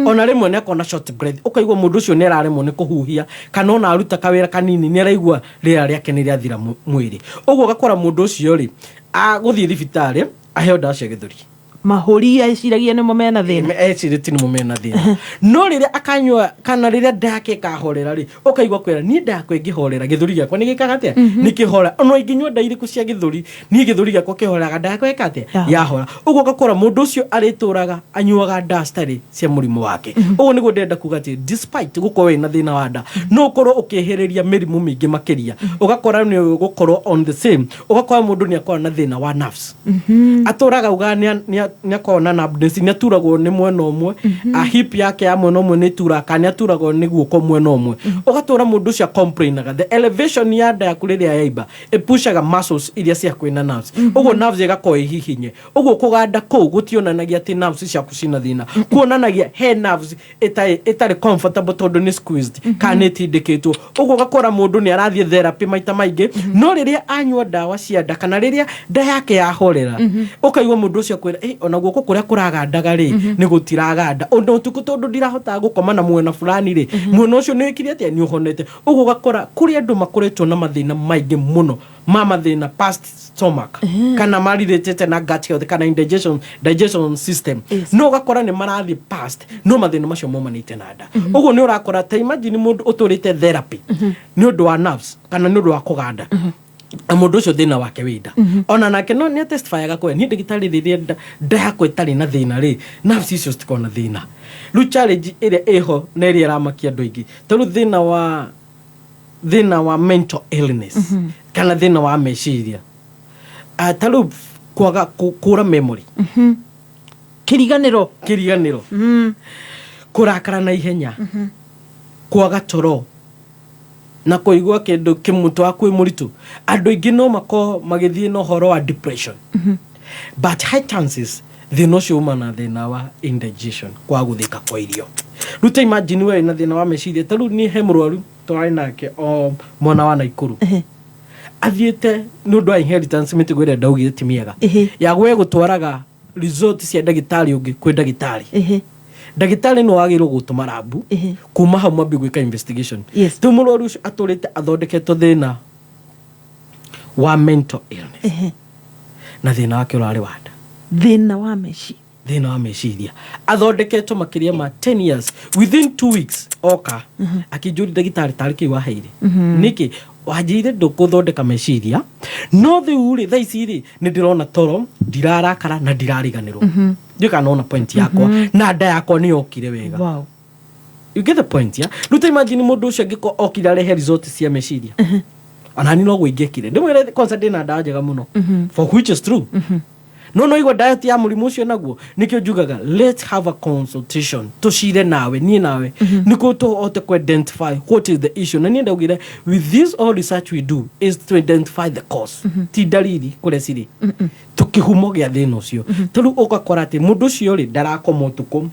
Ona rĩmwe nĩ akona short breath, ũkaigua mũndũ ũcio nĩ araremwo nĩ kũhuhia kana ona aruta kawĩra kanini nĩ araigua rĩera rĩake nĩ rĩathira mwĩrĩ. Ũguo ũgakora mũndũ ũcio rĩ agũthiĩ thibitarĩ aheo ndawa cia gĩthũri. Mahũri eciragia nĩmo mena thĩna. Ecirĩti nĩmo mena thĩna. No rĩrĩa akanyua kana rĩrĩa nda yake ĩkahorera rĩ, ũkaigua kwĩra niĩ nda yakwa ĩngĩhorera gĩthũri gĩakwa nĩ gĩkaga atĩa? Nĩ kĩhora. Ona ingĩnyua nda irĩkũ cia gĩthũri, niĩ gĩthũri gĩakwa kĩhoraga, nda yakwa ĩka atĩa? Yahora. Ũguo ũgakora mũndũ ũcio arĩtũraga anyuaga nda citarĩ cia mũrimũ wake. Ũguo nĩguo ndĩrenda kuga atĩ despite gũkorwo wĩna thĩna wa nda, no ũkorwo ũkĩehereria mĩrimũ mĩingĩ makĩria. Ũgakora nĩ gũkorwo on the same. Ũgakora mũndũ nĩ akorwo na thĩna wa nerves. Atũraga uga nĩ akorwo na nĩ aturagwo nĩ mwena ũmwe, a hip yake ya mwena ũmwe nĩ tura, kana aturagwo nĩ guoko mwena ũmwe. Ũgatũra mũndũ ũcio complainaga the elevation ya nda yaku rĩrĩa yaimba ĩpushaga muscles iria cia kwĩna nerves. Ũguo nerves ĩgakorwo ihihinye. Ũguo kũganda kũu gũtionanagia atĩ nerves ciaku cina thĩna, kuonanagia he nerves ĩtarĩ comfortable tondũ nĩ squeezed kana ĩtindĩkĩtwo. Ũguo ũgakora mũndũ nĩ arathiĩ therapy maita maingĩ, no rĩrĩa anyua ndawa cia nda kana rĩrĩa nda yake yahorera, ũkaigua mũndũ ũcio kwĩra ona guoko kũrĩa kũragandaga rĩ nĩ gũtiraganda, ona ũtukũ tondũ ndirahotaga gũkoma na mwena fulani rĩ, mwena ũcio nĩ wĩkire atĩa nĩ ũhonete. Ũguo ũgakora kũrĩ andũ makoretwo na mathĩna maingĩ mũno ma mathĩna past stomach kana marirĩtĩte na gut health kana digestion system, no ũgakora nĩ marathiĩ past, no mathĩna macio momanĩte na nda. Ũguo nĩ ũrakora ta imagine mũndũ ũtũrĩte therapy nĩ ũndũ wa nerves kana nĩ ũndũ wa kũganda, na mũndũ ũcio thĩna wake wĩnda. Ona nake no nĩ testifyaga kwĩ niĩ ndagĩtarĩ rĩrĩa nda yakwa ĩtarĩ na thĩna rĩ, nerves icio citikoragwo na thĩna. Rĩu challenge ĩrĩa ĩho na ĩrĩa ĩramakia andũ aingĩ, tondũ thĩna wa mental illness kana thĩna wa meciria, ta rĩu kwaga kũra memory, kĩriganĩro, kũrakara na ihenya, kwaga toro na kũigua kĩndũ kĩmũtwe waku wĩ mũritũ. Andũ aingĩ no makorwo magĩthiĩ na ũhoro wa depression, but high chances thĩna ũcio uma na thĩna wa indigestion, kwa gũthĩka kwa irio. Rĩu ta imagine we na thĩna wa meciria, ta rĩu niĩ he mũrwaru twarĩ nake o mwana wa Naikuru, athiĩte nĩ ũndũ wa inheritance mĩtugo ĩrĩa ndaugire ti mĩega ya gwe gũtwaraga result cia ndagĩtarĩ ũngĩ kwĩ ndagĩtarĩ. Ndagĩtarĩ no wagĩrĩirwo gũtũma rabu kuma hau mwambie gwĩka investigation. Rĩu mũrwaru ũcio atũrĩte athondeketwo thĩna wa mental illness na thĩna wake ũrarĩ wa nda, thĩna wa meciria athondeketwo makĩria ma 10 years. Within 2 weeks oka akĩnjũria ndagĩtarĩ tarĩ kĩĩ waheire nĩkĩ wanjĩire ndũkũthondeka meciria, no rĩu rĩ thaa ici rĩ nĩ ndĩrona toro, ndirarakara na ndirariganĩrwo. Ndiũ kana ona point yakwa na nda yakwa nĩ yokire wega. Wow. You get the point ya? Rĩu ta imagine mũndũ ũcio angĩkorwo okire arehe result cia meciria, ona ni no gũingĩkire ndĩmwĩre concert na ndawa njega mũno, for which is true. No igua diet ya mũrimũ ũcio naguo nĩkĩo njugaga let's have a consultation, tucire nawe niĩ nawe nĩkuo tũhote ku identify what is the issue. Na niĩ ndaugire with this all research we do is to identify the cause, ti ndariri kũrĩa cirĩ, tũkĩhumo gĩa thĩna ũcio. Tondũ ũgakora atĩ mũndũ ũcio rĩ ndarakoma ũtukũ,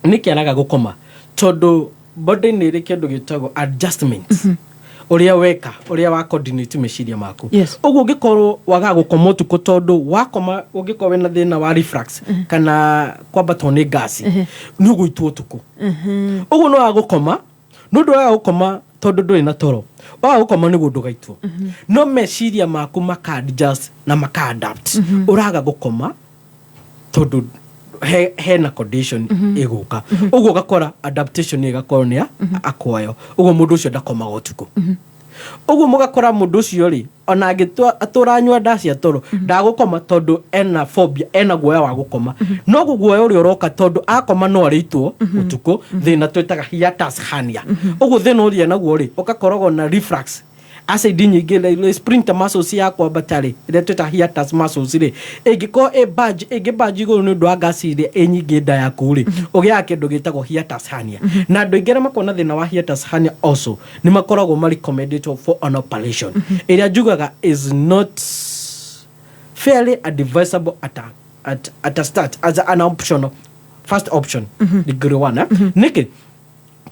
nĩkĩ araga gũkoma tondũ body nĩ ĩrĩ kĩndũ gĩtagwo adjustments ũrĩa weka, ũrĩa wa coordinate meciria maku. Ũguo ũngĩkorwo waga gũkoma ũtukũ tondũ wakoma ũngĩkorwo wĩna thĩna wa reflux kana kwambatwo nĩ gas nĩ ũgũitwo ũtukũ. Ũguo no waga gũkoma, no ndũraga gũkoma tondũ ndũrĩ na toro, waga gũkoma nĩguo ndũgaitwo, no meciria maku maka-adjust na maka-adapt. Ũraga gũkoma tondũ hena condition ĩgũka. Ũguo ũgakora adaptation ĩgakorwo nĩ akwayo. Ũguo mũndũ ũcio ndakomaga ũtukũ. Ũguo mũgakora mũndũ ũcio rĩ ona atũra anyua ndawa cia toro ndagũkoma tondũ ena phobia, ena guoya wa gũkoma. No guoya ũrĩa ũroka tondũ akoma no arĩtwo ũtukũ, thĩna twĩtaga hiatus hernia. Ũguo thĩna ũrĩa naguo rĩ ũgakoragwo na reflux acid nyingĩ sprinter muscles ya kwambata rĩ ĩrĩa twĩtaga hiatus muscles rĩ ĩngĩkorwo ĩngĩbanji igũrũ nĩ ũndũ wa gas iria ĩ nyingĩ nda yaku rĩ ũgĩaga kĩndũ gĩtagwo hiatus hernia. Na andũ aingĩ arĩa makoragwo na thĩna wa hiatus hernia also nĩ makoragwo recommended for an operation ĩrĩa njugaga is not fairly advisable at a start as an option, first option, degree 1 nĩkĩ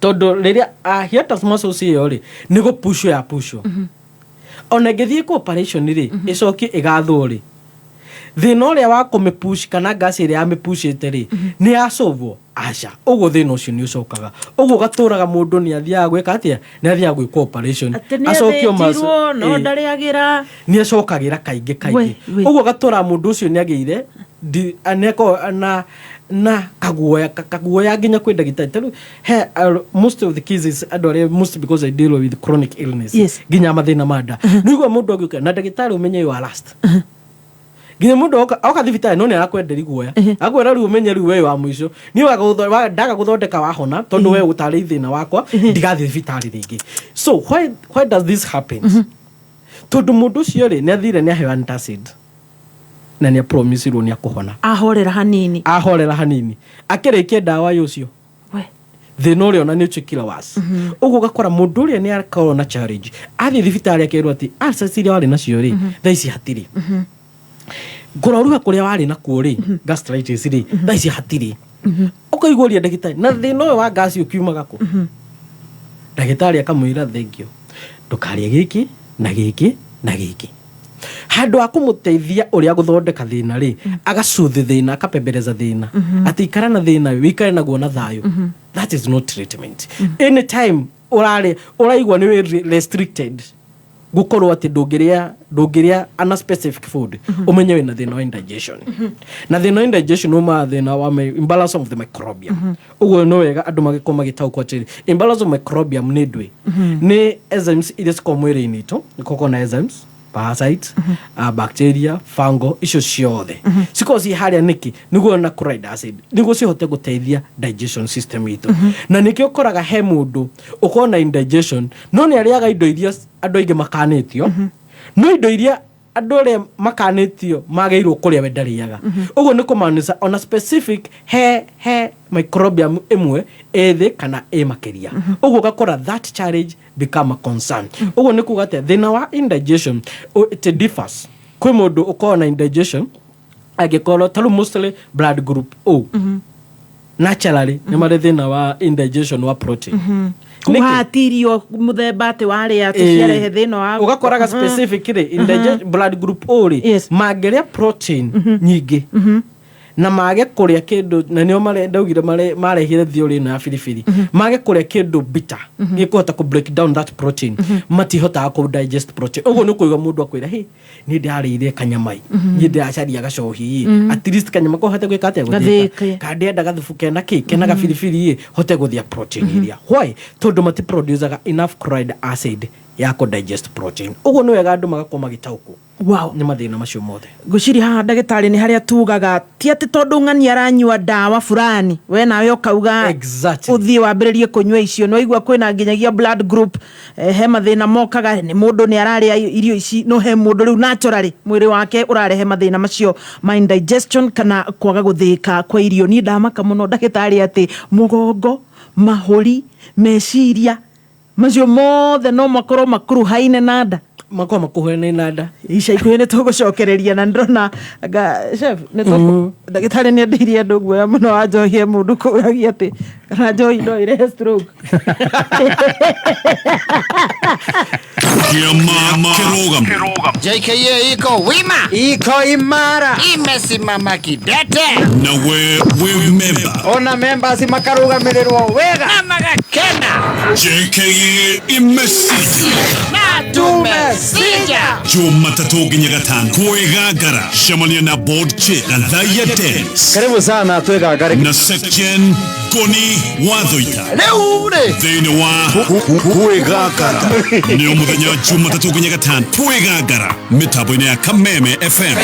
tondũ rĩrĩa hiatus muscles ĩyo rĩ nĩ gũpushwo ya pushwo, ona ĩngĩthiĩ ku operation rĩ ĩcokie ĩgathwo rĩ thina uria wa kumipush kana ngasi iria amepushite ri ni asolvo aca uguo thina ucio ni ucokaga uguo gaturaga mundu ni athiaga gwika atia ni athiaga gwika operation acokio maso no ndariagira ni acokagira kaingi uguo gatura mundu ucio ni ageire aneko na kaguoya nginya kwä ndagitari most of the cases adore most because I deal with chronic illness nginya mathina manda niguo mundu agiuka na ndagitari umenye you are last nginya mundu oka thibitari no ni arakwenderi guoya akwera riu umenye riu wewe wa mwisho ni ndaga guthondeka wahona tondu wewe utari thina wakwa ndigathi thibitari ringi. So why does this happen? Tondu mundu ucio ri ni athire ni aheo antacid na ni promise ro ni akuhona ahorera hanini akirikia dawa yucio thina uria ona ni uchikira was uguo gakora mundu uria ni arakorwo na challenge athi thibitari akirwo ati aciria wari nacio ri thaici hatiri ngororuha kuria wari nakuo ri gastritis ri thaici hatiri ukaiguria ndagitari na thina uyu wa gas ukiumaga ku ndagitari akamwira thengio ndukarie giki na giki na giki handu akumuteithia uria guthondeka thina ri agacuthi thina akapembeleza thina ati ikara na thina wikare naguo na thayo. That is not treatment. Anytime uraigwa ni restricted gukorwo ati ndungiria ana specific food umenye wina thina wa indigestion na thina wa indigestion uma thina wa imbalance of the microbiome uguo no wega andu magikoma gitauko ati imbalance of microbiome ni ndwi ni enzymes iria ciko mwiri-ini itu ikoko na enzymes parasites bacteria fungal icio ciothe ciko ci haria niki niguo na chloride acid niguo cihote guteithia digestion system itu na nikio koraga he mundu ukona indigestion no ni ariaga indo iria andu aingi makanitio no indo iria andu aria makanitio mageirwo kuria we ndariaga uguo ni kumanisha on a specific he microbiome imwe ethi kana makiria uguo gakora that challenge become a concern uguo ni kuga ati thina wa indigestion it differs kwi mundu ukona na indigestion agikorwo taru mostly blood group O naturally ni mari thina wa indigestion wa protein kuhatirio muthemba ati wari ati ciarehe thina wa ugakoraga specifically indigestion blood group O ri mangeria protein nyingi na mage kuria kindu na nio ndaugire marehire thiori na filifili mage kuria kindu bitter gikuhota ku break down that protein matihota ku digest protein uguo ni kuiga mundu akwira he ni ndarire kanyamai ni ndacaria gacohi at least kanyama ko hote gwika atia guthika kande ndaga thufuke na kike na gafilifili hote guthia protein iria why tondu mati produce enough chloride acid ya ku digest protein uguo ni wega andu magakoma gitauku ni mathina macio mothe guciri ha ndagitari ni haria tugaga ti ati tondu ng'ani aranyua dawa fulani we nawe ukauga uthie wambiririe kunywa icio no igua kwina nginyagia blood group he mathina mokaga ni mundu ni araria irio ici no he mundu riu naturally mwiri wake urarehe mathina macio ma indigestion kana kwaga guthika kwa irio ni ndamaka muno ndagitari ati mugongo mahuri meciria macio mothe no makorwo makuru haine nada makwa makuhene nada ica ikuhene tugucokereria na ndrona chef ne to ndagitari ni ndirie andu guoya muno anjohie mundu kuragia ati kana njohi no ire stroke JKA iko wima, iko imara, imesimama kidete na we member ona members makarugamirwo wega na magakena JKA imesija na tumesija Jumatatu nginya gatano kwegagara shamania na board chair Gathaya Dennis karibu sana twegagare na section Goni Wathoita leure thini wa kwegagara ni muthenya Jumatatu nginya gatano kwegagara mitambo-ini ya Kameme FM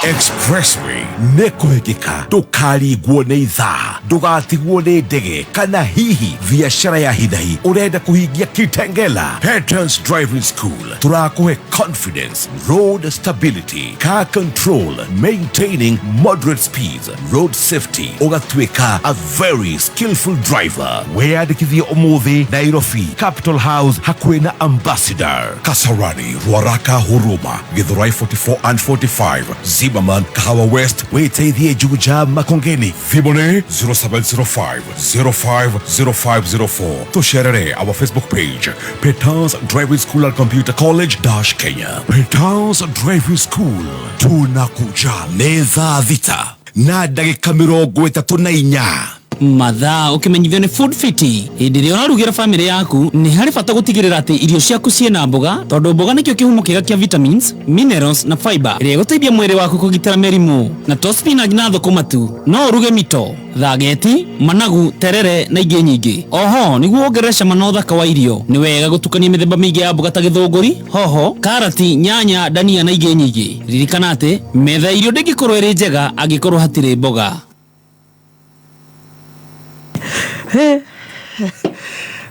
Expressway nekuhikika ndukarigwo ni ithaa ndugatigwo ni ndege kana hihi biashara ya hidhahi urenda kuhingia Kitengela. Patterns Driving School turakuhe confidence, road stability, car control, maintaining moderate speeds, road safety, ugatwika a very skillful driver. Weyandikithie umuthi Nairobi Capital House hakuhi na Ambassador, Kasarani, Ruaraka, Huruma, Githurai 44 and 45, Zimmerman Kahawa West weteithie Juja Makongeni. Thimone 0705-050504. Tusherere our Facebook page Petals Driving School and Computer College Kenya. Petals Driving School, tunakuja neza vita na ndagika 34. mathaa ukimenyithio ni Food Fit hindi ria urarugira family yaku ni hari bata gutigirira ati irio ciaku ciena mboga tondu mboga nikio kihumo kiega kia vitamins, minerals na fiber iria guteithia mwiri waku kugitira merimu. Na to spinach na thukuma tu no uruge mito, thageti, managu, terere na ingi nyingi. Oho niguo wongerere cama na uthaka wa irio ni wega gutukania mithemba mingi ya mboga ta githunguri, hoho, karati, nyanya, dania na ingi nyingi. Ririkana ati metha irio ndingikorwo iri njega angikorwo hatire mboga.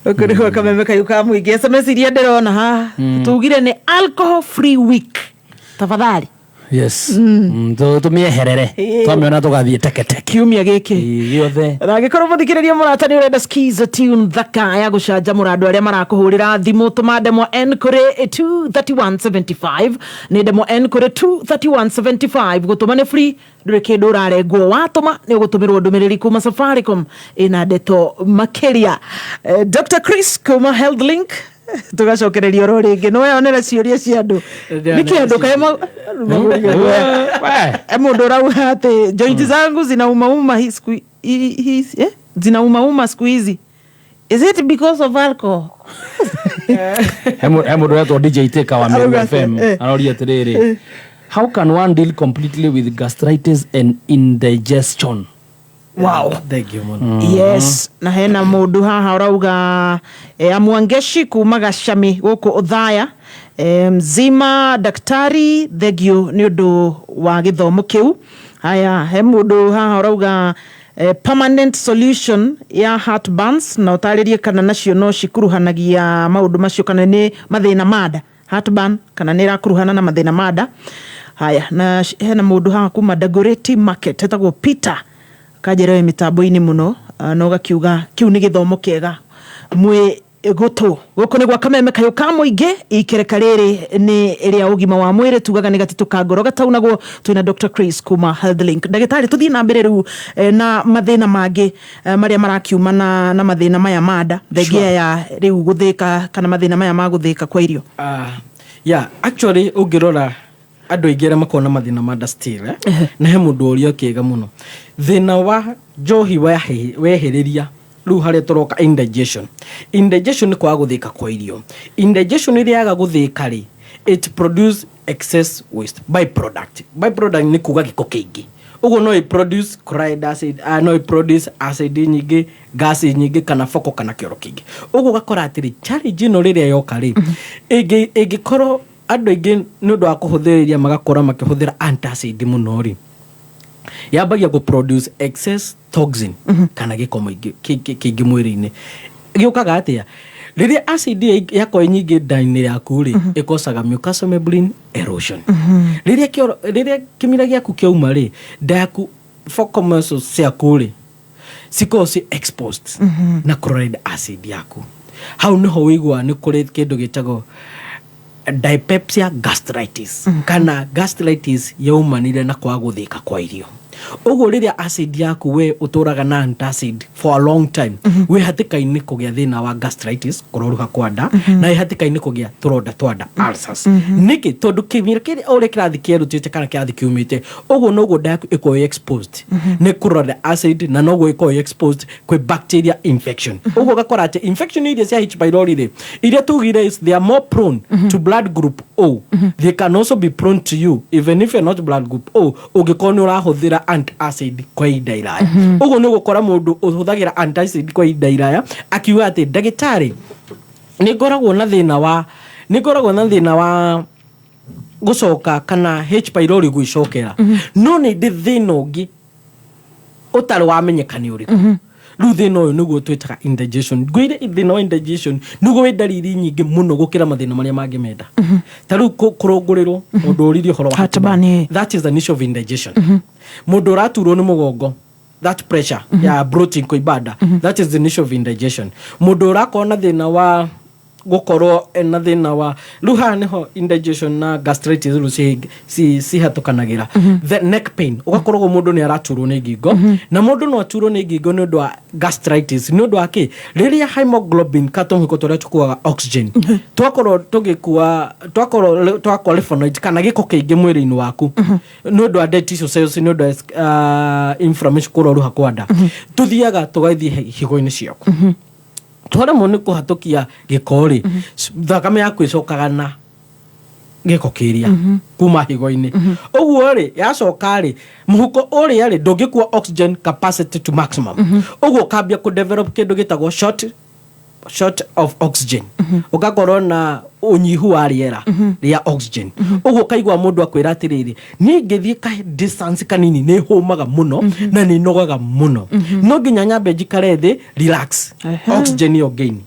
Ukuriho kameme kayuka mwingi SMS iria ndirona ha tugire ni alcohol free week tafadhali. Yes. Tumieherere twamiona tugathie teke kiumia giki giothe na gikorwo muthikiriria murata ni urenda skiza tune thaka ya gucanja murandu aria marakuhurira thimu tumademo n kuri 23175 ni demo n kuri 23175 gutuma ni free ndure kindu urarengwo watuma ni gutumirwo ndumiriri kuma Safaricom ina ndeto makiria. Dr. Chris kuma Health Link tugacokereria ro ringi no yonera ciuria cia andu niki andu kaema mundu rauga ati joint zangu zinauma zinauma siku hizi. Is it because of alcohol? Mundu retwo DJ Teka wa Meru FM anoria atiriri, how can one deal completely with gastritis and indigestion? Wow. Thank you, man. Yes. Na hena mundu haha urauga Amwangeshi kuma Gacami guku Uthaya mzima daktari thegio ni undu wa githomo kiu. Haya he mundu haha urauga permanent solution ya heartburns na utaririe kana nacio no cikuruhanagia maundu macio kana ni mathina mada heartburn kana ni rakuruhana na mathina mada. Haya na hena mundu haha kuma Dagoretti Market etagwo Peter kajerewe mitambo-ini muno no gakiuga kiu ni githomo kiega mwe gutu guku ni gwa kameme kayuka muingi ikereka riri ni ria ugima wa mwiri tugaga ni gatitu ka ngoro gataunagwo twina Dr. Chris kuma Health Link. Ndagitari tuthii na mbere riu na mathina mangi maria marakiuma na mathina maya mada thegia ya riu guthika kana mathina maya ma guthika kwa irio. Yeah, actually ungirora andu aingĩ makona mathina ma still na he mundu urio kiega muno thina wa njohi weheriria riu haria turoka indigestion ni kwa guthika kwa irio. Indigestion iri yaga guthika ri it produce excess waste byproduct ni kuga giko kingi ugo no i produce chloride acid no i produce acid nyingi gas nyingi kana foko kana kioro kingi ugo gakora atiri challenge no riria yoka ri igikorwo andu aingĩ nĩ ũndũ wa kũhũthĩrĩria magakora makĩhũthĩra antacid mũno ri yambagia produce excess toxin kana gĩko kĩingĩ mwĩrĩ-inĩ gĩũkaga atĩa rĩrĩa acid yakorwo nyingĩ nda-inĩ yaku ri ĩkosaga mucous membrane erosion rĩrĩa kĩmira gĩaku kĩauma ri nda yaku focal muscles ciaku ri cikorwo ci exposed na chloride acid yaku hau nĩho wĩigua nĩ kũrĩ kĩndũ gĩtagwo dyspepsia gastritis kana gastritis yaumanire na kwa guthika kwa irio. Ugo riria acid yaku we uturaga na antacid for a long time we hatikaini kugia thina wa gastritis kuroruha kwa nda na hatikaini kugia turonda twanda ulcers niki tondu kimira kiri ore kirathi kieru tete kana kirathi kiumite ugo nogo nda yaku iko exposed ne kuronda acid na nogo iko exposed kwe bacteria infection ugo gakora ati infection iria cia H pylori ri iria tugire is they are more prone to blood group O. They can also be prone to you even if you're not blood group O ugikoni urahuthira antacid kwa ihinda iraya ugo ni gukora mundu uhuthagira antacid kwa ihinda iraya akiuga ati ndagitari ni ngoragwo na thina wa gucoka kana H pylori gwicokera no ni ndi thina ungi utari wamenyekani uriku riu thina uyu niguo twitaga indigestion gwire thina wa indigestion niguo wi dariri nyingi muno gukira mathina maria mangi menda ta riu kurungurirwo mundu uririo horo wa heartburn that is the issue of indigestion mundu raturwo ni mugongo that pressure ya bloating kwa ibada that is the issue of indigestion mundu urakona thina wa gukorwo na thina wa ruha neho indigestion na gastritis si hatukanagira the neck pain ugakorwo mundu ni araturwo ni ngingo na mundu no aturwo ni ngingo ni undu wa gastritis ni undu wa ki riria hemoglobin katomhiko toria tukuaga oxygen twakorwo tugikua twakwa lymphoid kana giko kiingi mwiri-ini waku ni undu wa dead tissue cells ni undu wa inflammation kuroruha kwa nda tuthiaga tugaithie higo-ini ciaku twara mone kuhatukia gikori thakame yaku icokaga na giko kiria kuma higo-ini uguo ri yacoka ri muhuko uri ri ndungikua oxygen capacity to maximum uguo kambia ku develop kindu gitagwo short of oxygen ugakorwo na unyihu wa riera ria oxygen uguo kaigwa mundu akwira atiriri ni ngithie ka distance kanini ni humaga muno na ni nogaga muno no nginya nyambe njikare thi relax oxygen yo gain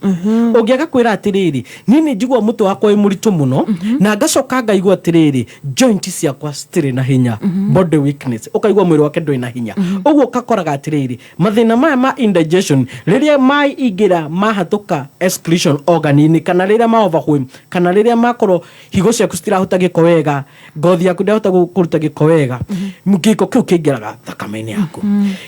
ungiaga kwira atiriri ni njigwa mutu wakwa i muritu muno na ngacoka ngaigwa atiriri joint ciakwa stire na hinya body weakness ukaigwa mwiri wake ndoi na hinya uguo kakoraga atiriri mathina maya ma indigestion riria mai ingira mahatuka excretion organ-ini kana riria ma overwhelm kana riria makorwo higo ciaku citirahuta giko wega ngothi yaku ndahota kuruta giko wega giko kiu kingiraga thakame-ini yaku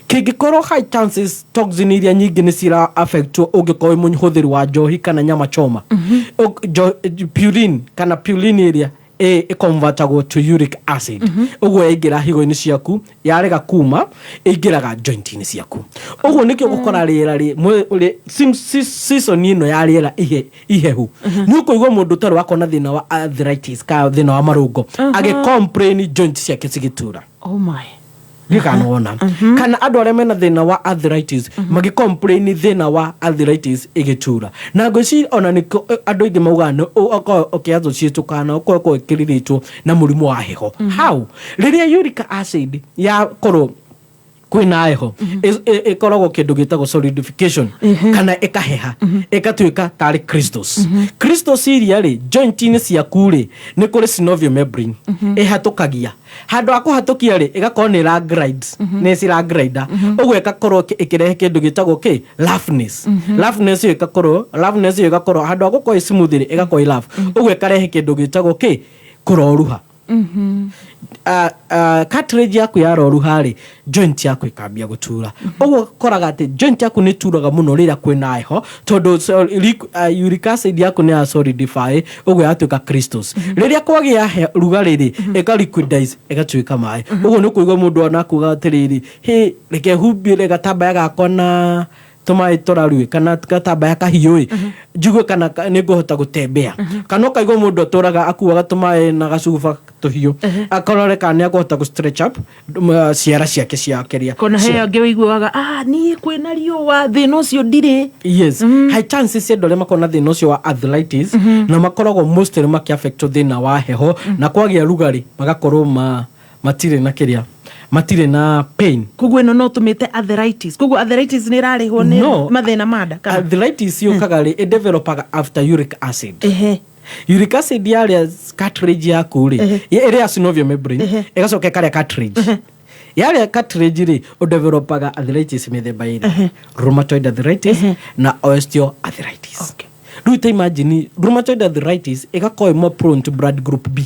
kingikorwo high chances toxin iria nyingi ni cira affect ungikorwo muhuthiri wa njohi kana nyama choma purine kana purine iria convertagwo to uric acid uguo ingira higo-ini ciaku yarega kuma ingiraga joint-ini ciaku uguo nikio gukora riera season ino ya riera ihehu ni ukuigwa mundu tari wakona thina wa arthritis ka thina wa marungo age complain joint ciake cigitura oh my gikanaona kana andu aria mena thina wa arthritis magi complain thina wa arthritis igitura na ngoci ona ni andu ingi maugana okiazo ciitukana ko ikiriritwo na murimu wa heho how riria uric acid ya korwo kwina heho ikoragwo kindu gitagwo solidification kana ikaheha ikatuika tari crystals iria ri joint-ini ciaku ri ni kuri synovial membrane ihatukagia handu akuhatukia ri igakorwo ni ra grides ni cira grider uguo ikakorwo ikirehe kindu gitagwo roughness yo igakorwo handu agukorwo smooth ri igakorwo rough uguo ikarehe kindu gitagwo kuroruha cartilage yaku yaroruha ri joint yaku ikambia gutura uguo koraga ati joint yaku ni turaga muno rira kwina heho tondu uric acid yaku ni ya solidify uguo yatuika crystals riria kwagia rugari ri eka liquidize igatuika mai uguo ni kuigwa mundu ona kuga atiriri reke humbire gatambaya gakona tumai torarui kana gatambaya kahiui njigwe kana ninguhota gutembea kana kaigwa mundu aturaga akuaga tumai na gacuba tuhiu akorore kana akuhota gu stretch up ciara ciake ciakeria kona he ngi wiguaga ni kwina riua thina ucio ndire yes high chances cia ndore makona thina ucio wa arthritis na makoragwo mostly maki affect thina wa heho na kwagia rugari magakorwo matire na kiria matire na pain kuguo ino no tumite arthritis kuguo arthritis ni rarihwo ni mathina mada kana arthritis yukaga ri developaga after uric acid uric acid yaria cartilage yaku ri area synovial membrane igacoka karia cartilage yaria cartilage ri developaga arthritis mithemba iri rheumatoid arthritis na osteoarthritis okay do imagine rheumatoid arthritis igakorwo more prone to blood group B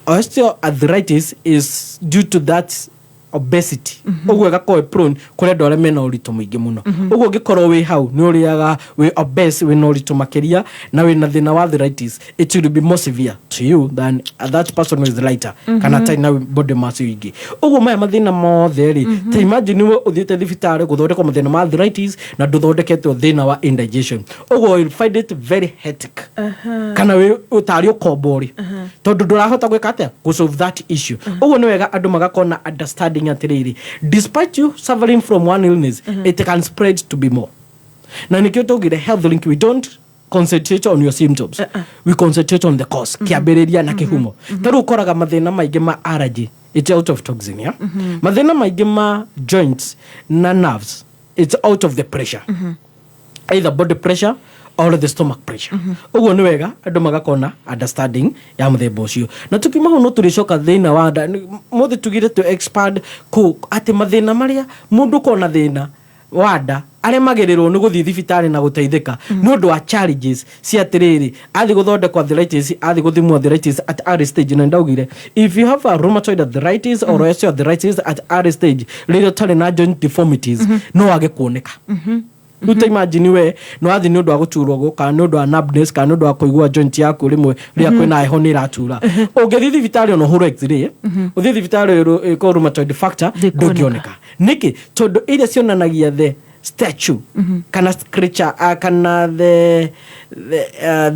osteoarthritis is due to that obesity uguo gakorwo prone kure ndore mena uritu mwingi muno uguo gikorwo wi hau ni uriaga wi obese wi na uritu makiria na wi na thina wa arthritis it will be more severe to you than that person who is lighter kana tina body mass wingi uguo maya mathina mothe ri ta imagine we uthiete thibitari guthondekwo mathina ma arthritis na nduthondeketwo thina wa indigestion uguo you find it very hectic kana we utari ukombori tondu ndurahota gwika atia go solve that issue uguo ni wega andu magakona understanding atiriri despite you suffering from one illness it can spread to be more na nikio tugire health link we don't concentrate on your symptoms we concentrate on the cause kiambiriria na kihumo taru ukoraga mathina maingi ma allergy it's out of toxin ya mathina maingi ma joints na nerves it's out of the pressure either body pressure or the stomach pressure uguo ni wega andu magakona understanding ya muthemba ucio na tukimaho no turicoka thina wa muthe tugire to expand ku ati mathina maria mundu kona thina wada aremagererwo nĩ gũthiĩ thibitarĩ na gũteithĩka nĩ ũndũ wa challenges cia atĩrĩrĩ athi gũthondekwo arthritis athi gũthimwo arthritis at early stage na ndaugire if you have a rheumatoid arthritis or osteoarthritis at early stage rĩrĩa ũtarĩ na joint deformities no wage kuoneka Ruta imagine we no athi nĩ ũndũ wa gũturwo gũka nĩ ũndũ wa numbness kana nĩ ũndũ wa kũigua joint yaku rĩmwe rĩrĩa kwĩna heho nĩ ĩratura ũngĩthiĩ thibitarĩ ona ũhũrwo x-ray ũthiĩ thibitarĩ ĩkorwo rheumatoid factor ndũngĩoneka nĩkĩ tondũ iria cionanagia the statue kana scripture kana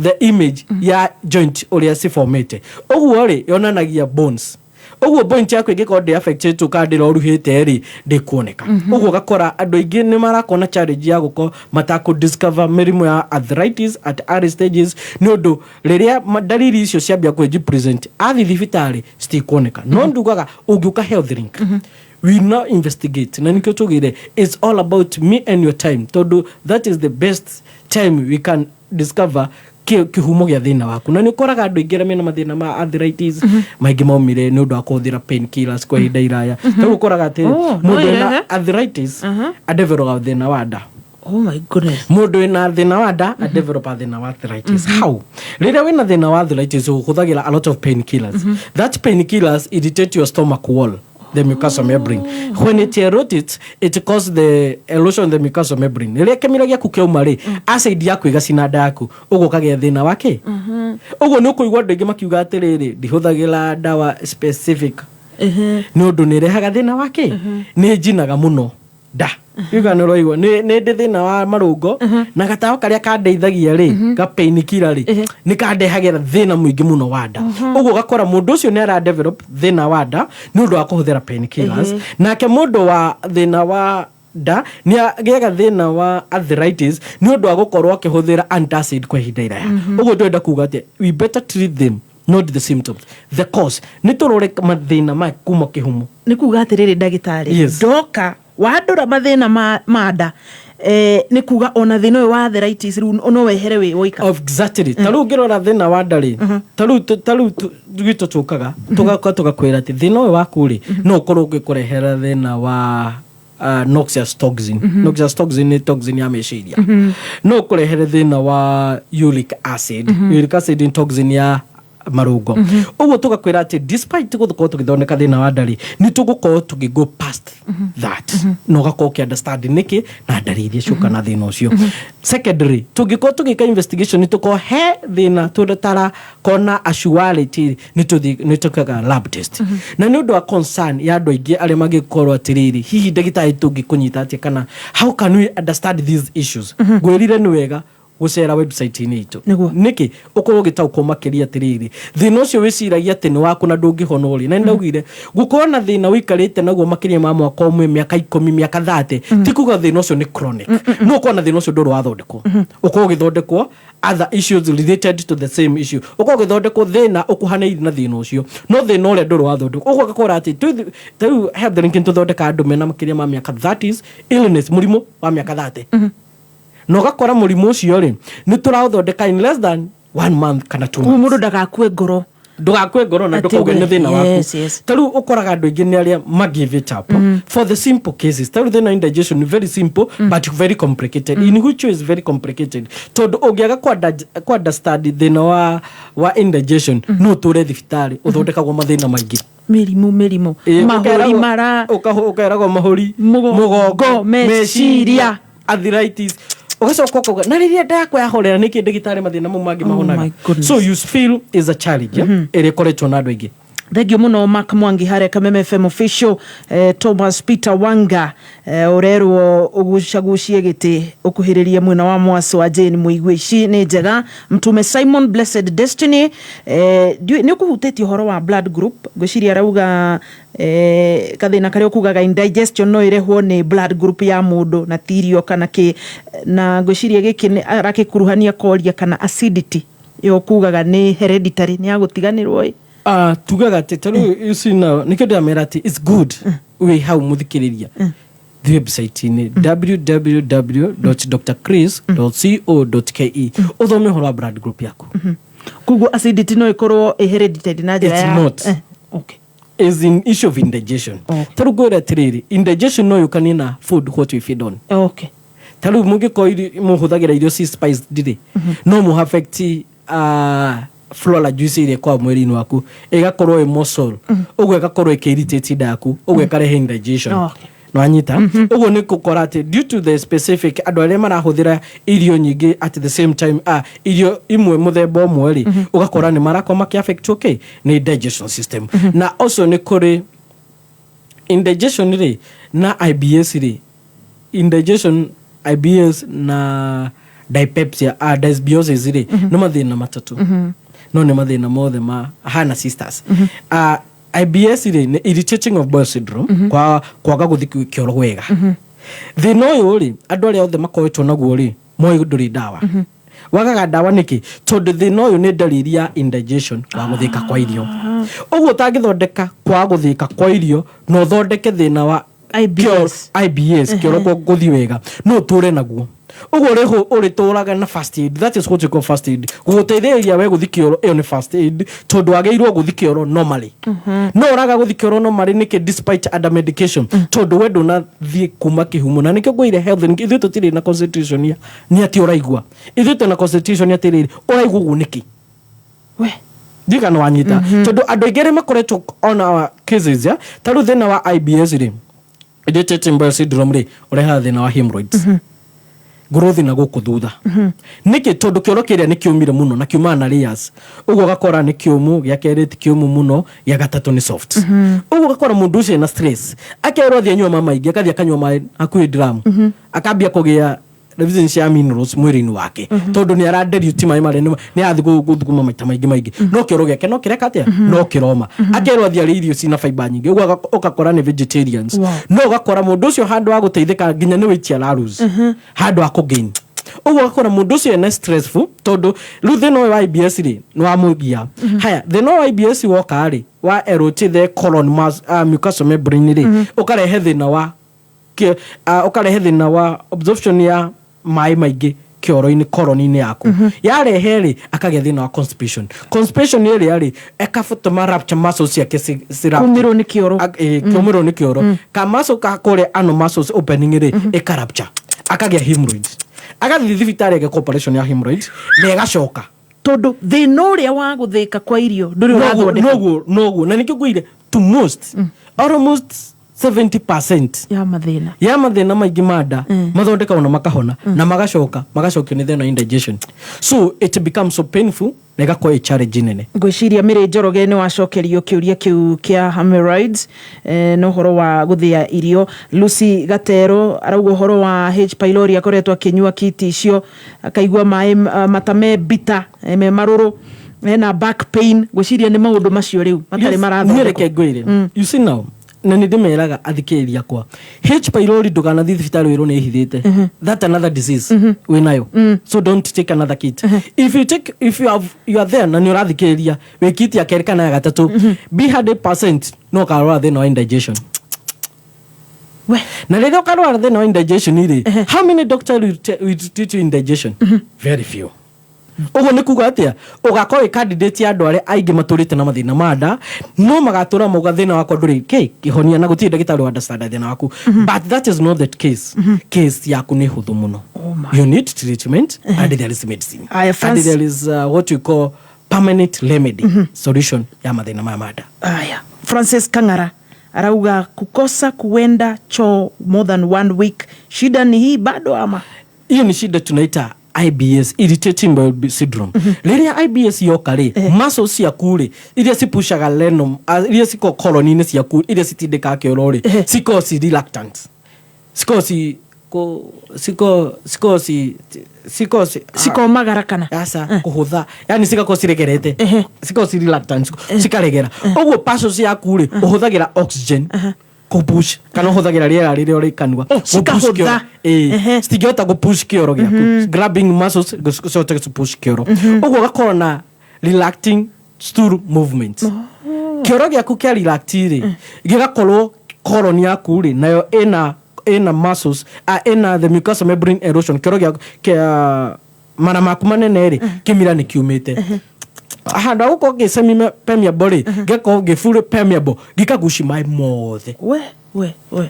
the image ya joint ũrĩa ciformĩte ũguo rĩ yonanagia bones ũguo point yaku ĩngĩkorwo ndĩ affected ka ndĩroruhĩte rĩ ndĩkuoneka ũguo gakora andũ aingĩ nĩ marakona challenge ya gũkorwo matako discover mĩrimũ ya arthritis at early stages nĩ ũndũ rĩrĩa dalili icio ciambia kwĩji present athi thibitarĩ citikuoneka no ndugaga ũngĩũka health link we now investigate na nikio tugire it's all about me and your time tondũ that is the best time we can discover kihumo gĩa thĩna waku na nĩ ũkoraga andũ aingĩ mena mathĩna ma arthritis maingĩ maumire nĩ ũndũ wa kũhũthĩra painkillers kwa ihinda iraya rĩu ũkoraga atĩ mũndũ ena arthritis adevelop thĩna wa nda Oh my goodness. Mũndũ ena thĩna wa nda adevelop thĩna wa arthritis how rĩrĩa wĩna thĩna wa arthritis ũhũthagĩra a lot of painkillers that painkillers irritate your stomach wall the mucous membrane. When it erodes, it causes the erosion of the mucous membrane. Rĩrĩa kĩmira gĩaku kĩauma rĩ, acid yaku ĩgacina nda yaku, ũguo ũkagĩa thĩna wake. Ũguo nĩ ũkũigua andũ aingĩ makiuga atĩrĩrĩ, ndihũthagĩra ndawa specific. Nĩ ũndũ nĩ ĩrehaga thĩna wake. Nĩ njinaga mũno nda. Yuga nĩ roigwo nĩ ndĩ thĩna wa marũngo na gatawa karĩa kandeithagia rĩ ga painkiller rĩ nĩ kandehagira thĩna mũingĩ mũno wa nda ũguo gakora mũndũ ũcio nĩ ara develop thĩna wa nda nĩ ũndũ wa kũhũthĩra painkillers nake mũndũ wa thĩna wa nda nĩ agĩaga thĩna wa arthritis nĩ ũndũ wa gũkorwo akĩhũthĩra antacid kwa ihinda iraya ũguo twenda kuuga atĩ we better treat them not the symptoms the cause nĩ tũrore mathĩna ma kuma kĩhumo nĩ kuuga atĩrĩrĩ ndagĩtarĩ ndoka wandora mathĩna ma nda nĩ kuuga ona thĩna ũyũ wa arthritis rĩu no wehere wĩ woika exactly tarĩu ngĩrora thĩna wa nda rĩ tarĩu gwitũ tũkaga tũgakwĩra atĩ thĩna ũyũ waku rĩ no ũkorwo ũgĩkũrehera thĩna wa noxious toxin noxious toxin ni toxin ya meciria no ũkũrehere thĩna wa uric acid ni toxin ya marũngo ũguo tugakwĩra atĩ despite gũkorwo tũgĩthondeka thĩna wa ndari nĩ tũgũkorwo tũgĩgo past that no gakorwo kĩ understand nĩkĩ na ndari iria ciũka na thĩna ũcio secondary tũngĩkorwo tũgĩka investigation nĩ tũkorwo he thĩna tũtara kona actuality nĩ tũkaga lab test na nĩ ũndũ wa concern ya andũ aingĩ arĩa mangĩkorwo atĩrĩrĩ hihi ndagĩtarĩ tũngĩkũnyita atĩ kana how can we understand these issues ngwĩrire nĩ wega gũcera website-inĩ itũ nĩkĩ ũkorwo ũgĩtaũkwo makĩria atĩrĩrĩ thĩna ũcio wĩciragia atĩ nĩ waku na ndũngĩhona ũrĩ na nĩndaugire gũkorwo na thĩna wĩikarĩte naguo makĩria ma mwaka ũmwe mĩaka 10 mĩaka 30 ti kuga thĩna ũcio nĩ chronic no ũkorwo na thĩna ũcio ndũrĩ wathondekwo ũkorwo ũgĩthondekwo other issues related to the same issue ũkorwo ũgĩthondekwo thĩna ũkuhanĩire na thĩna ũcio no thĩna ũrĩa ndũrĩ wathondekwo ũguo gakora atĩ tũu health link tũthondeka andũ mena makĩria ma mĩaka 30s illness mũrimũ wa mĩaka 30 no gakora mũrimũ ũcio rĩ nĩ tũraũthondeka in less than 1 month kana 2 months mũndũ ndagakue ngoro na ndũkauge nĩ thĩna waku tarĩu ũkoraga andũ aingĩ nĩ arĩa ma-give it up for the simple cases tarĩu thĩna indigestion very simple but very complicated in which is very complicated tondũ ũngĩaga kwa understand thĩna wa indigestion no ũtũre thibitarĩ ũthondekagwo mathĩna maingĩ mĩrimũ mahũri mara ũkeragwo mahũri mũgongo meciria arthritis ugacoka ukauga na rĩrĩa ndakwa yahorera nĩ kĩndũ gĩtarĩ mathĩna mau mangĩ mahonaga so you feel is a challenge ĩrĩa ĩkoretwo na andũ aingĩ thengio mũno Mark Mwangi harĩa Kameme FM official Thomas Peter Wanga urerwo ugucagucie gĩtĩ ukuhĩrĩria mwena wa mwaso wa Jane Mũigua ici nĩ njega Mtume Simon Blessed Destiny nĩ ũkũhutĩtie ũhoro wa blood group ngwĩciria arauga kathina karĩa ukugaga indigestion no irehwo nĩ blood group ya mũndũ na tirio kana kĩ na ngwĩciria gĩkĩ arakĩkuruhania koria kana acidity yo kugaga nĩ hereditary nĩ agũtiganĩrwo tugaga atĩ tarĩu ici nao nĩ kĩndũ amera atĩ it's good we hau mũthikĩrĩria the website-inĩ www.drchris.co.ke uthome ũhoro wa blood group yaku kuguo acidity no ikorwo hereditary na njĩra ya it's not okay is in issue of indigestion. Taru gwira tiriri, indigestion no yukanina food what we feed on. Okay. Taru mungi ko muhuthagira irio si spice dire. No mu affect flora juice ile kwa mwili waku. Igakorwo emotional. Ogwe igakorwo ikirritate daku. Ogwe ikarehe indigestion. Okay. No anyita ugo ni gukora ati due to the specific andu aria marahuthira irio nyingi at the same time irio imwe muthemba umwe ri ugakora ni marako maki affect okay ni digestion system na also ni kuri indigestion ri na IBS ri indigestion IBS na dyspepsia dysbiosis ri no mathina matatu no ni mathina mothe ma hana sisters IBS ni irritating of bowel syndrome kwaga guthiki kioro wega thina uyu ri andu aria othe makoetwo naguo ri moi nduri dawa wagaga dawa niki tondu thina uyu ni dalili ya indigestion wa guthika kwa irio uguo tangithondeka kwa guthika kwa irio no thondeke thina wa IBS kioro guthi wega no ture naguo uguo reho uri turaga na first aid. That is what you call first aid. Guteithĩrĩria we guthikioro iyo ni first aid tondu ageirwo guthikioro normally no uraga guthikioro normally niki despite other medication tondu we nduna thie kuma kihumo na nikio gwire health ithu tutiri na concentration ya ni ati uraigua ithu na concentration ya tiriri uraigua guniki we diga no anyita tondu andu igere makoretwo on our cases ya taru thina wa IBS ri irritating bowel syndrome ri ureha thina wa hemorrhoids growth na guku thutha niki tondu kioro kiria ni kiumire muno na kiuma na layers ugo gakora ni kiumu gya kereti kiumu muno ya gatatu ni soft ugo gakora mundu ucio na stress akerwo thia nyua mama ingi akathia kanywa mai hakuhi drum akambia kugia deficiency ya minerals mwiri-ini wake tondu ni araderio ti mai mare ni athi guthuguma maita maingi no kioro giake no kireka atia no kiroma akerwo thia irio cina fiber nyingi ugo ukakora ni vegetarians no ugakora mundu ucio handu wa guteithika nginya ni witia larus handu wa kugain ugo ukakora mundu ucio ni stressful tondu thina wa IBS ri no amugia haya thina wa IBS woka ri wa erode the colon mass mucous membrane ri ukarehe thina wa absorption ya mai maingi kioro-ini koroni-ini yaku yarehe ri akagia thina wa constipation iri ari ekafutuma rupture muscles ciake kumirwo ni kioro kumirwo ni kioro ka muscle ka kore ano muscles opening ri ekarupture akagia hemorrhoids agathi thibitari age operation ya hemorrhoids na egacoka tondu thina uria wa guthika kwa irio nduri urathondeka noguo na nikio gwire to most almost 70% ya mathina maingi mada mathondeka ona makahona na magacokio ni thina indigestion so it becomes so painful na igakorwo i challenge nene ngwiciria Mary Njoroge ni wacokerio kiuria kiu kia hemorrhoids no horo wa guthia irio. Lucy Gatero arauga horo wa H pylori akoretwo akinyua kiti icio akaigua mai matame bita me maruru na back pain ngwiciria ni maundu macio riu matari marathondeka nireke ngwire you see now na ndimeraga athikiriria kwa H pylori ndugana thibitari wiro ni hithite that another disease we nayo so don't take another kit if you are there na ni urathikiriria we kit ya kerikana ya gatatu be 100% no karwa thina wa indigestion we na leo karwa thina wa indigestion iri how many doctors will treat you indigestion very few ugo ni kuga atia ugakorwo candidate ya andu aria aingi maturite na mathina mada no magatura muga thina wako nduri kihonia na gutire ndagitari wa understand thina waku but that is not the case case yaku ni huthu muno you need treatment and there is medicine and there is what you call permanent remedy solution ya mathina mada aya. Francis Kang'ara arauga kukosa kuenda choo more than 1 week shida ni hii bado ama hiyo ni shida tunaita IBS, irritating bowel syndrome. Liria IBS yokari, muscles ciaku ri, iria cipushaga lenum, iria ciko colony-ini ciaku, iria citindika kioro ri, ciko si reluctant. Siko magarakana. Asa kuhutha. Yani cigako ciregerete. Ciko si reluctant. Cikaregera. Uguo passion ciaku ri, uhuthagira oxygen. Kupush kana huthagira riera riria uri kanua cikahutha stigota kupush kioro giaku grabbing muscles so to push kioro ugo gakora na relaxing stool movement kioro giaku kia relaxire gigakorwo colon yaku ri nayo ena muscles ena the mucous membrane erosion kioro giaku kia mara maku manene ri kimira ni kiumite ahanda uko gesemi permeable geko gefure permeable gikagushi mai mothe we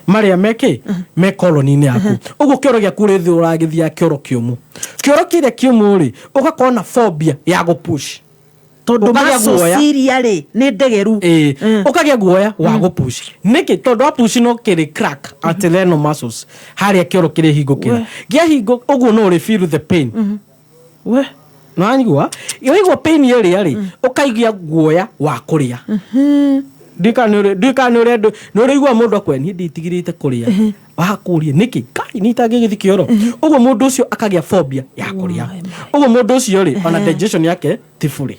maria meke me colony ni yaku ugo kioro gya kure thi uragithia kioro kiumu kioro kire kiumu ri ugakona phobia ya go push tondu masociria ri ni ndegeru ukagia guoya wa go push niki tondu wa push no kiri crack arterial muscles haria kioro kire hingo kira gia hingo ugo no ri feel the pain we nanyigua yoigwa pain yeri yari ukaigia guoya wa kuria Dika nore igwa mundu akweni nditigirite kuria wakuria niki kai nitagigithia kioro ugo mundu ucio akagia phobia ya kuria ugo mundu ucio ri ona digestion yake tifuri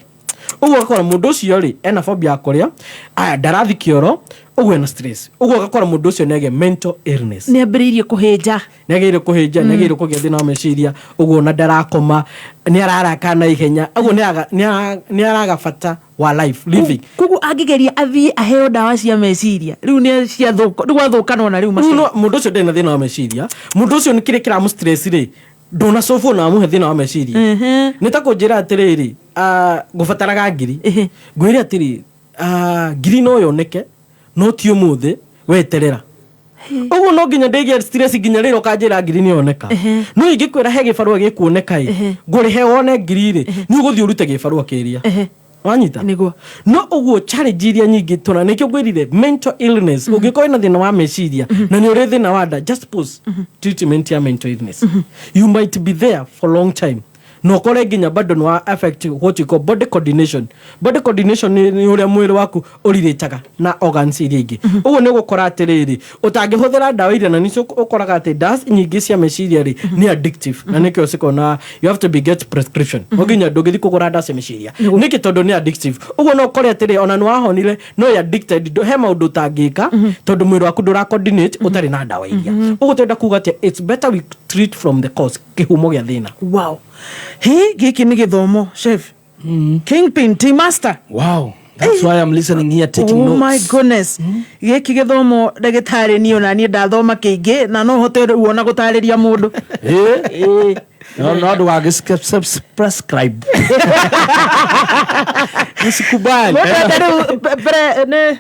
ugo akora mundu ucio ri ena phobia ya kuria aya ndarathi kioro ugo ena stress ugo akora mundu ucio nege mental illness ni ambiririe kuhinja nege kugia thina wa meciria ugo na ndarakoma ni araraka na ihenya ugo ni aragabata wa life living kugu agigeria athie aheo dawa cia meciria riu ni cia thuko ndugwathukana na riu macio mundu ucio ndena thina wa meciria mundu ucio ni kire kira mu stress ri ndona sofu na mu thina wa meciria ni ta kunjira atiriri gubataraga ngiri ngwira atiri ngiri no yoneke no ti umuthi weterera ugu no nginya ndegia stress nginya riro kanjira ngiri ni yoneka no ingikwira he gibarua gikuoneka nguri he wone ngiri ri ni uguthi urute gibarua kiria wanyita niguo no uguo challenge iria nyingi tuna nikio gwirire mental illness ugikoi na thina wa meciria na ni uri thina wa nda just pause treatment ya mental illness you might be there for long time no kore nginya bado no affect what you call body coordination ni uria mwiri waku uriritaga na organs iria ingi uguo ni gukora atiriri utangihuthira ndawa iria na nicio ukoraga ati das nyingi cia meciria ri ni addictive na nikio sikona you have to be get prescription nginya ndugithi kugura ndawa cia meciria niki tondu ni addictive uguo no kore atiri ona no wahonire no you addicted do he maundu tangika tondu mwiri waku ndura coordinate utari na ndawa iria uguo twenda kuga ati it's better we treat from the cause kihumo gya thina wow giki ni githomo chef Kingpin Tea Master. Wow, that's why I'm listening here taking notes. Oh my goodness. Giki githomo ndagitari ni ona ni ndathoma kiingi na no hote uona gutariria mundu no do wage prescribe nisikubali ne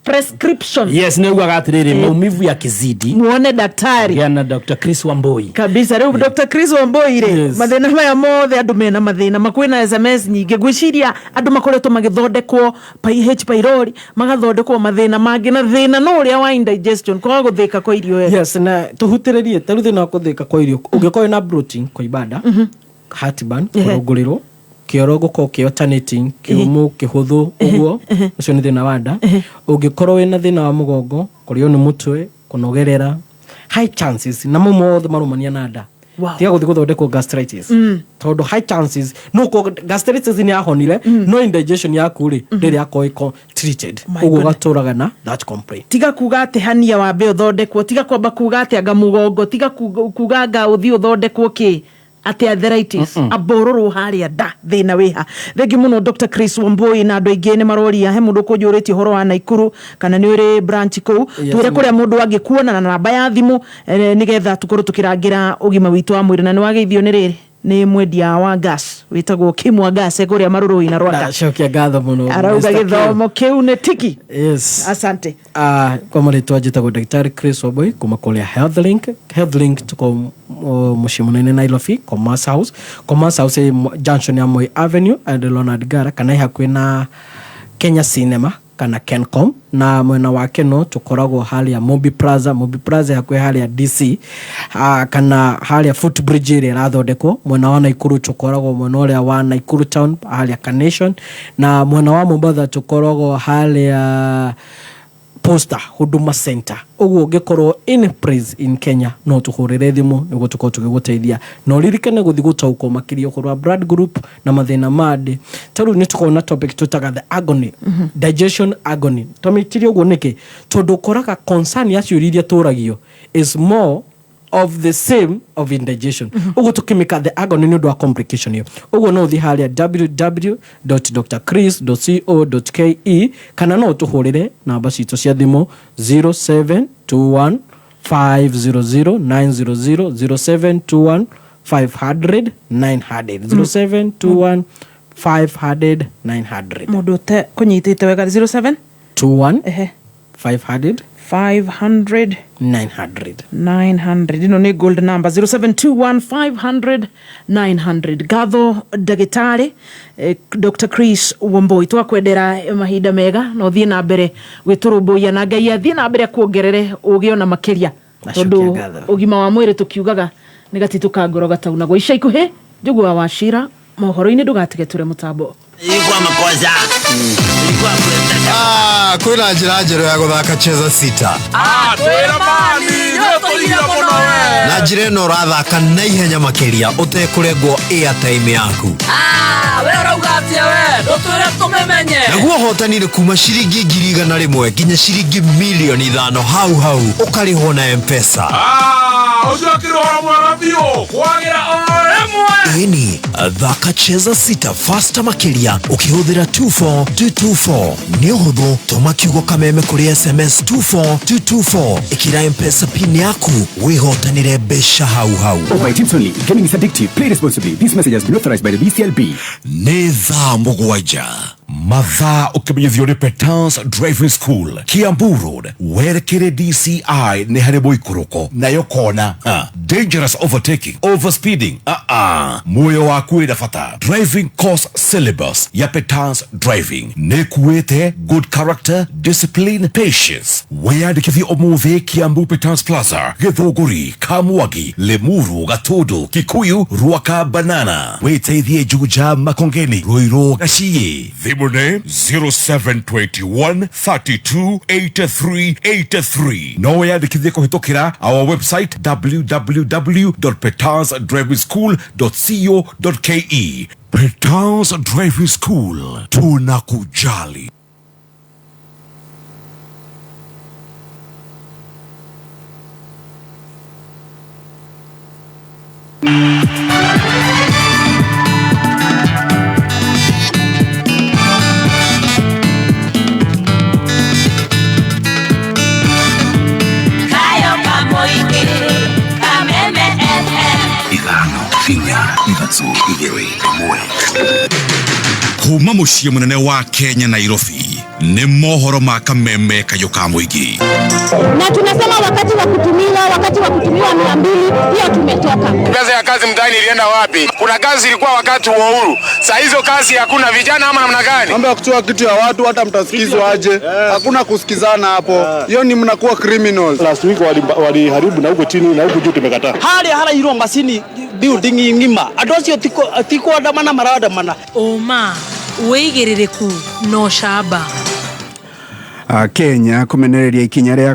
prescription. Yes, ne uga gatiriri maumivu ya kizidi muone daktari yana Dr. Chris Wamboi kabisa riu Dr. Chris Wamboi ri mathina maya mothe andu mena mathina makwina SMS nyingi gwiciria andu makoretwo magithondekwo PH pylori magathondekwo mathina mangi na thina no uria wa indigestion kwa guthika kwa irio wega. Yes, na tuhutiririe taru thina kuthika kwa irio ungikoe na bloating kwa ibada heartburn kurunguriro kioro guko ki alternating kiumu kihuthu uguo ucio ni thina wa nda ungikorwo wina thina wa mugongo kurio ni mutwe kunogerera high chances na mothe marumania na nda tiga guthi guthondekwo gastritis tondu high chances no gastritis ni ahonire no indigestion yaku ri ndiri yako treated uguo gaturaga na that complaint tiga kuga ati hania wa be uthondekwo tiga kwamba kuga ati anga mugongo tiga kuga anga uthi uthondekwo ki ati arthritis abororo haria da thina wiha thengi muno Dr. Chris Wamboi na andu aingi ni maroria he mundu kunjuritie horo wa Naikuru kana ni uri branch ku twire kuria mundu angikuona na namba ya thimu nigetha tukorwo tukirangira ugima witu wa mwiri na ni wageithio ni riri ni mwendia wa gas witagwo Kimwa Gas kuria marurui na Rwanda shokia gatho muno arauga githomo kiu ni tiki. Yes, asante. Kwa marĩtwa njĩtagwo Daktari Chris Wamboi kuma kuria Healthlink tuko muciĩ munene Nairobi Commerce House junction ya Moi Avenue and Leonard Gara kana hakuhĩ na Kenya Cinema kana Kencom na mwena wake no tukoragwo hali ya Mobi Plaza hakuhĩ hali ya DC kana hali ya Footbridge ĩrĩa ĩrathondekwo mwena wa Naikuru tukoragwo mwena ũrĩa wa Naikuru town hali ya Carnation na mwena wa Mombasa tukoragwo hali ya Posta Huduma Center uguo ngikorwo in place in Kenya no tuhurire thimu niguo tukorwo tugiguteithia no ririkane guthi gutauko makirio kurwa blood group na mathina made taru ni tuko na topic tutaga the agony digestion agony tomitirio uguo niki tondu koraga concern ya ciuriria turagio is more of the same of indigestion uguo tukimika the agony ni ndo complication hiyo uguo no thi halia www.drchris.co.ke kana no tuhurire namba citu cia thimu 0721 500 900 0721 500 900 0721 500 900 Mundu te kunyitite wega 07 21 500 500 900 ino ni gold number 0721 500 gatho ndagitari Dr. Chris Wambui twakwendera mahinda mega no thie na mbere gwiturumbuia na Ngai athie na mbere kuongerere ugio na makiria tondu ugima wa mwiri tukiugaga ni gatituka ngoroga tauna gwa ica ikuhi Njugua wa Shira mohoro-ini ndugatige ture mutambo ilikuwa makosa ilikuwa kwina njira njeru ya guthaka cheza sita twira mani yotoria muno we na njira ino urathaka na ihenya makiria utekurengwo airtime yaku we urauga atia we ndutwire tumemenye naguo hotani ni kuma ciringi 100,000 nginya ciringi 5,000,000 hau ukarihwo na M-Pesa ucio kirohora mwega biũ kwagira ini thaka cheza sita fasta makiria ukihuthira 24224 ni uhuthu tuma kiugo kameme kuri SMS 24224 ikira M-Pesa pin yaku wihotanire besha hau By tips only. Gaming is addictive. Play responsibly. This message has been authorized by the BCLB. Nĩ thaa mũgwanja mathaa ũkĩmenyithio nĩ Petans Driving School Kiambu Road werekere DCI nĩ harĩ mũikũrũko nayo kona dangerous overtaking overspeeding muoyo waku wĩna bata driving course syllabus ya Petans Driving nĩ kuĩte good character discipline patience weyandĩkithie ũmũthĩ Kiambu Petans Plaza Gĩthũngũri Kamwagi Limuru Gatundu Kikuyu Ruaka Banana wĩteithie Juja Makongeni Ruiru Gaciĩ thimũ nĩ 0721 32 83 83 no weyandĩkithie kũhĩtũkĩra our website www.petansdrivingschool.co.ke Petans Driving School tunakujali. Kuma muciĩ munene wa Kenya Nairobi ni mohoro ma kameme kayo ka muingi na tunasema wakati wa kutumiwa 200 hiyo tumetoka. Pesa ya kazi mtaani ilienda wapi? Kuna kazi ilikuwa wakati wa uhuru. Sasa hizo kazi hakuna vijana ama namna gani? Mambo ya kutoa kitu ya watu hata mtasikizwa aje. Hakuna kusikizana hapo. Hiyo ni mnakuwa criminals. Last week waliharibu na huko chini na huko juu tumekataa. Hara hiro masini building ngima adocio tiko andamana maradamana uma wĩigĩrĩrĩku no camba Kenya kumenereria ikinya rĩa